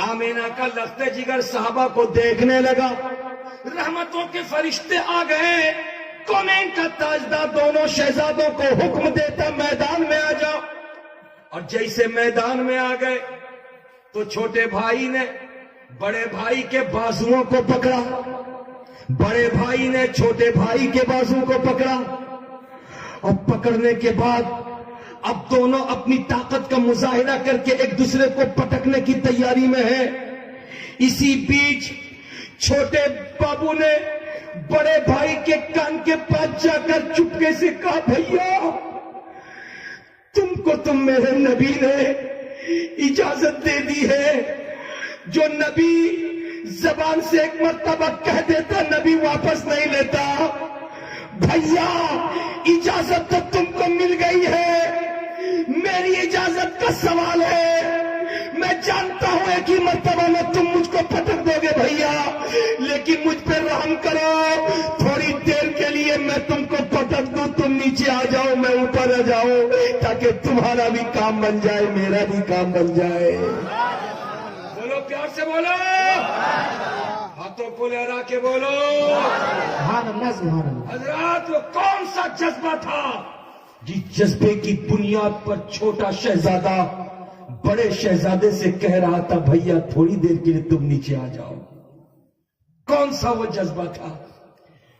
آمینہ کا لخت جگر صحابہ کو دیکھنے لگا. رحمتوں کے فرشتے آ گئے. کونین کا تاجدار دونوں شہزادوں کو حکم دیتا میدان میں آ جاؤ. اور جیسے میدان میں آ گئے تو چھوٹے بھائی نے بڑے بھائی کے بازوؤں کو پکڑا، بڑے بھائی نے چھوٹے بھائی کے بازو کو پکڑا، اور پکڑنے کے بعد اب دونوں اپنی طاقت کا مظاہرہ کر کے ایک دوسرے کو پٹکنے کی تیاری میں ہیں. اسی بیچ چھوٹے بابو نے بڑے بھائی کے کان کے پاس جا کر چپکے سے کہا، بھیا تم کو میرے نبی نے اجازت دے دی ہے. جو نبی زبان سے ایک مرتبہ کہہ دیتا نبی واپس نہیں لیتا. بھیا اجازت تو تم کو مل گئی ہے، میری اجازت کا سوال ہے. میں جانتا ہوں ایک ہی مرتبہ میں تم مجھ کو پٹک دو گے بھیا، لیکن مجھ پہ رحم کرو. تھوڑی دیر کے لیے میں تم کو پٹک دوں، تم نیچے آ جاؤ، میں اوپر آ جاؤں، تاکہ تمہارا بھی کام بن جائے، میرا بھی کام بن جائے. بولو پیار سے بولو، ہاتھوں کو لہرا کے بولو. سبحان اللہ سبحان اللہ. حضرات وہ کون سا جذبہ تھا جس جذبے کی بنیاد پر چھوٹا شہزادہ بڑے شہزادے سے کہہ رہا تھا بھیا تھوڑی دیر کے لیے تم نیچے آ جاؤ؟ کون سا وہ جذبہ تھا؟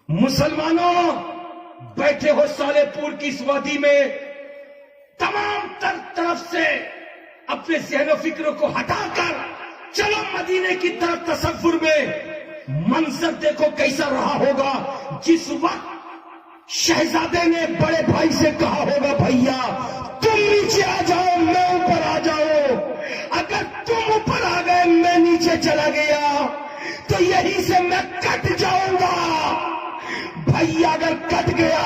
مسلمانوں بیٹھے ہو سالے پور کی اس وادی میں، تمام طرف سے اپنے ذہن و فکر کو ہٹا کر چلو مدینے کی طرف. تصور میں منظر دیکھو کیسا رہا ہوگا جس وقت شہزادے نے بڑے بھائی سے کہا ہوگا بھیا تم نیچے آ جاؤ، میں اوپر آ جاؤں. اگر تم اوپر آ گئے میں نیچے چلا گیا تو یہی سے میں کٹ جاؤں گا. بھیا اگر کٹ گیا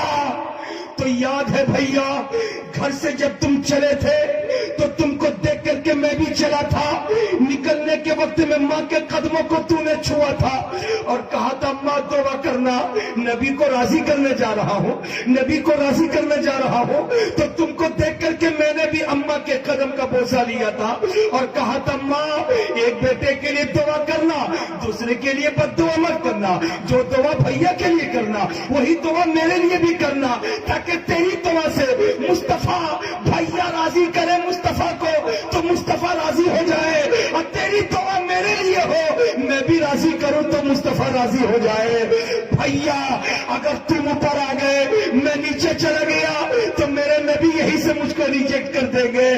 تو یاد ہے بھیا گھر سے جب تم چلے تھے تو تم کو دیکھ کر کے میں بھی چلا تھا، نکلنے کے وقت میں ماں کے قدموں کو تو نے چھوا تھا اور کہا تھا ماں دعا کرنا، نبی کو راضی کرنے جا رہا ہوں، نبی کو راضی کرنے جا رہا ہوں۔ تو تم کو دیکھ کر کے میں نے بھی اماں کے قدم کا بوسہ لیا تھا اور کہا تھا ماں ایک بیٹے کے لیے دعا کرنا، دوسرے کے لیے بد دعا مت کرنا، جو دعا بھیا کے لیے کرنا وہی دعا میرے لیے بھی کرنا، تاکہ تیری دعا سے مصطفیٰ بھیا راضی کرے مصطفیٰ کو تو مصطفیٰ راضی ہو جائے، اور تیری دعا میرے لیے ہو میں بھی راضی کروں تو مصطفیٰ راضی ہو جائے۔ بھیا اگر تم اوپر آ گئے میں نیچے چلا گیا تو میرے نبی یہی سے مجھ کو ریجیکٹ کر دیں گے۔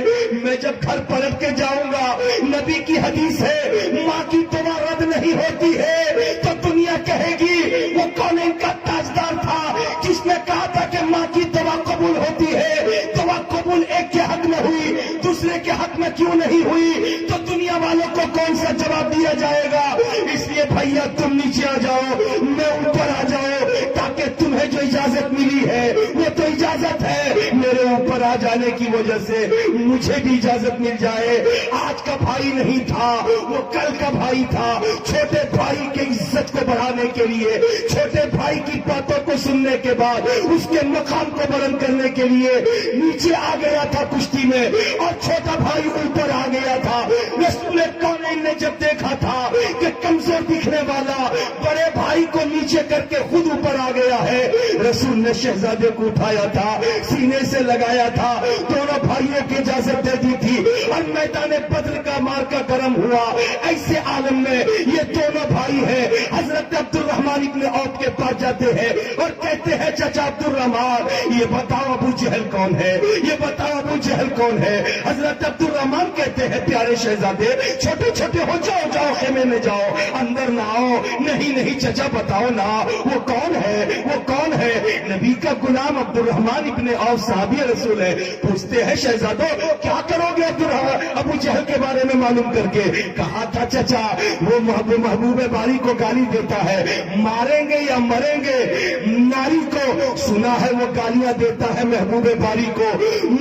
میں جب گھر پلٹ کے جاؤں گا، نبی کی حدیث ہے ماں کی دعا رد نہیں ہوتی ہے تو دنیا کہے گی وہ کون ان کا تاجدار تھا جس نے کہا تھا کہ ماں کی دعا قبول ہوتی ہے، دعا قبول ایک کے حق میں ہوئی دوسرے کے حق میں کیوں نہیں ہوئی؟ تو دنیا والوں کو کون سا جواب دیا جائے گا؟ اس لیے بھیا تم نیچے آ جاؤ، میں اوپر آ جاؤ، تاکہ تمہیں جو اجازت ملی ہے وہ تو اجازت ہے، میرے اوپر آ جانے کی وجہ سے مجھے بھی اجازت مل جائے۔ آج کا بھائی نہیں تھا وہ کل کا بھائی تھا، چھوٹے بھائی کے عزت کو بڑھانے کے لیے، چھوٹے بھائی کی باتوں کو سننے کے بعد اس کے مقام کو بلند کرنے کے لیے نیچے آ گیا تھا کشتی میں، اور چھوٹا بھائی اوپر آ گیا تھا۔ رسول کونین نے جب دیکھا تھا کہ کمزور دکھنے والا بڑے بھائی کو نیچے کر کے خود اوپر آ گیا ہے، رسول نے شہزادے کو اٹھایا تھا، سینے سے لگایا تھا، دونوں بھائیوں کی اجازت دے دی تھی، اور میدان بدر کا مارکا گرم ہوا۔ ایسے عالم میں یہ دونوں بھائی ہیں، حضرت عبد الرحمن ابن عوف کے پاس جاتے ہیں اور کہتے ہیں چچا عبد الرحمن یہ بتاؤ ابو جہل کون ہے، یہ بتاؤ ابو جہل کون ہے؟ حضرت عبد الرحمن کہتے ہیں پیارے شہزادے چھوٹے چھوٹے ہو جاؤ، جاؤ خیمے میں جاؤ، اندر نہ آؤ۔ نہیں نہیں چچا بتاؤ نا وہ کون ہے، وہ کون ہے؟ نبی کا غلام عبد الرحمن ابن عوف صحابی رسول ہے۔ پوچھتے ہیں شہزادو کیا کرو گے ابو جہل کے بارے میں معلوم کر کے؟ کہا تھا چچا وہ محبوب باری کو گالی دیتا ہے، ماریں گے یا مریں گے؟ ناری کو سنا ہے وہ گالیاں دیتا ہے محبوب باری کو،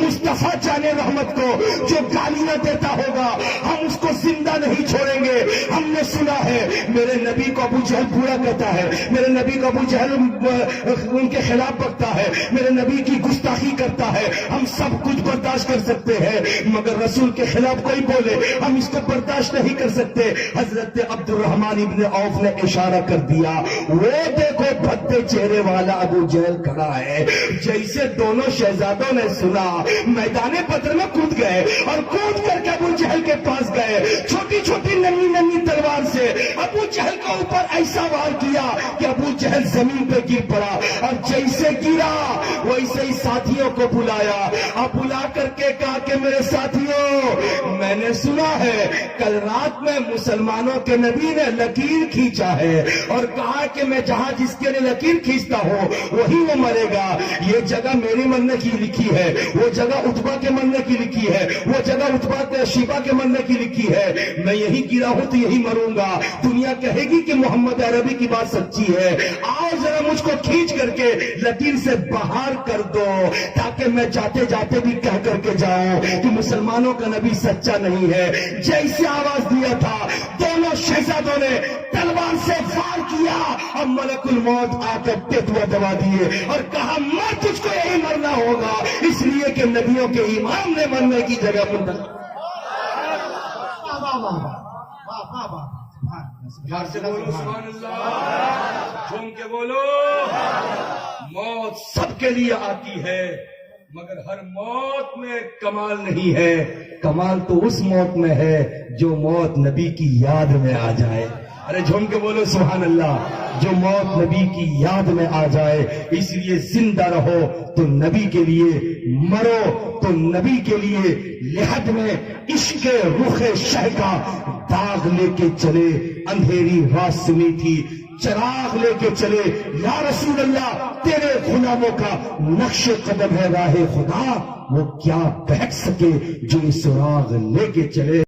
مصطفیٰ جانے رحمت کو جو گالیاں دیتا ہوگا ہم اس کو زندہ نہیں چھوڑیں گے۔ ہم نے سنا ہے میرے نبی کو ابو جہل برا کہتا ہے، میرے نبی کو ابو جہل ان کے خلاف بکتا ہے، میرے نبی کی گستاخی کرتا ہے، ہم سب کچھ برداشت کر سکتے ہیں مگر رسول کے خلاف کوئی بولے ہم اس کو برداشت نہیں کر سکتے۔ حضرت عبد الرحمن ابن عوف نے اشارہ کر دیا وہ دیکھو بھدے چہرے والا ابو جہل کھڑا ہے۔ جیسے دونوں شہزادوں نے سنا میدان بدر میں کود گئے اور کود کر کے ابو جہل کے پاس گئے، چھوٹی چھوٹی ننھی ننھی تلوار سے ابو جہل کے اوپر ایسا وار کیا کہ ابو جہل زمین پہ گر پڑا، اور جیسے گرا ویسے ہی ساتھیوں کو بلایا اور بلا کر کے کہا کہ میرے ساتھیوں میں نے سنا ہے کل رات میں مسلمانوں کے نبی نے لکیر کھینچا ہے اور کہا کہ میں جہاں جس کے لیے لکیر کھینچتا ہوں وہی وہ مرے گا۔ یہ جگہ میری مرنے کی لکھی ہے، وہ جگہ عتبہ کے مرنے کی لکھی ہے، وہ جگہ عتبہ شیبہ کے مرنے کی لکھی ہے، میں یہی گرا ہوں تو یہی مروں گا۔ دنیا کہے گی کہ محمد عربی کی بات سچی ہے، آؤ ذرا مجھ کو کھینچ کر کے لکیر سے باہر کر دو تاکہ میں جاتے جاتے بھی کہہ کر کے جاؤں کہ مسلمانوں کا نبی سچا نہیں ہے۔ جیسے آواز دیا تھا دونوں شہزادوں نے تلوار سے وار کیا اور ملک الموت آ کر ٹیٹوا دبا دیے اور کہا مر تجھ کو یہی مرنا ہوگا، اس لیے کہ نبیوں کے امام نے مرنے کی جگہ منتخب۔ سے بولو سبحان اللہ، جھوم کے بولو۔ موت سب کے لیے آتی ہے مگر ہر موت میں کمال نہیں ہے، کمال تو اس موت میں ہے جو موت نبی کی یاد میں آ جائے۔ ارے جھوم کے بولو سبحان اللہ، جو موت نبی کی یاد میں آ جائے۔ اس لیے زندہ رہو تو نبی کے لیے، مرو تو نبی کے لیے۔ لحد میں عشق رخ شہ کا داغ لے کے چلے، اندھیری رات سنی تھی چراغ لے کے چلے۔ یا رسول اللہ تیرے غلاموں کا نقش قدم ہے راہ خدا، وہ کیا بہک سکے جو اس سراغ لے کے چلے۔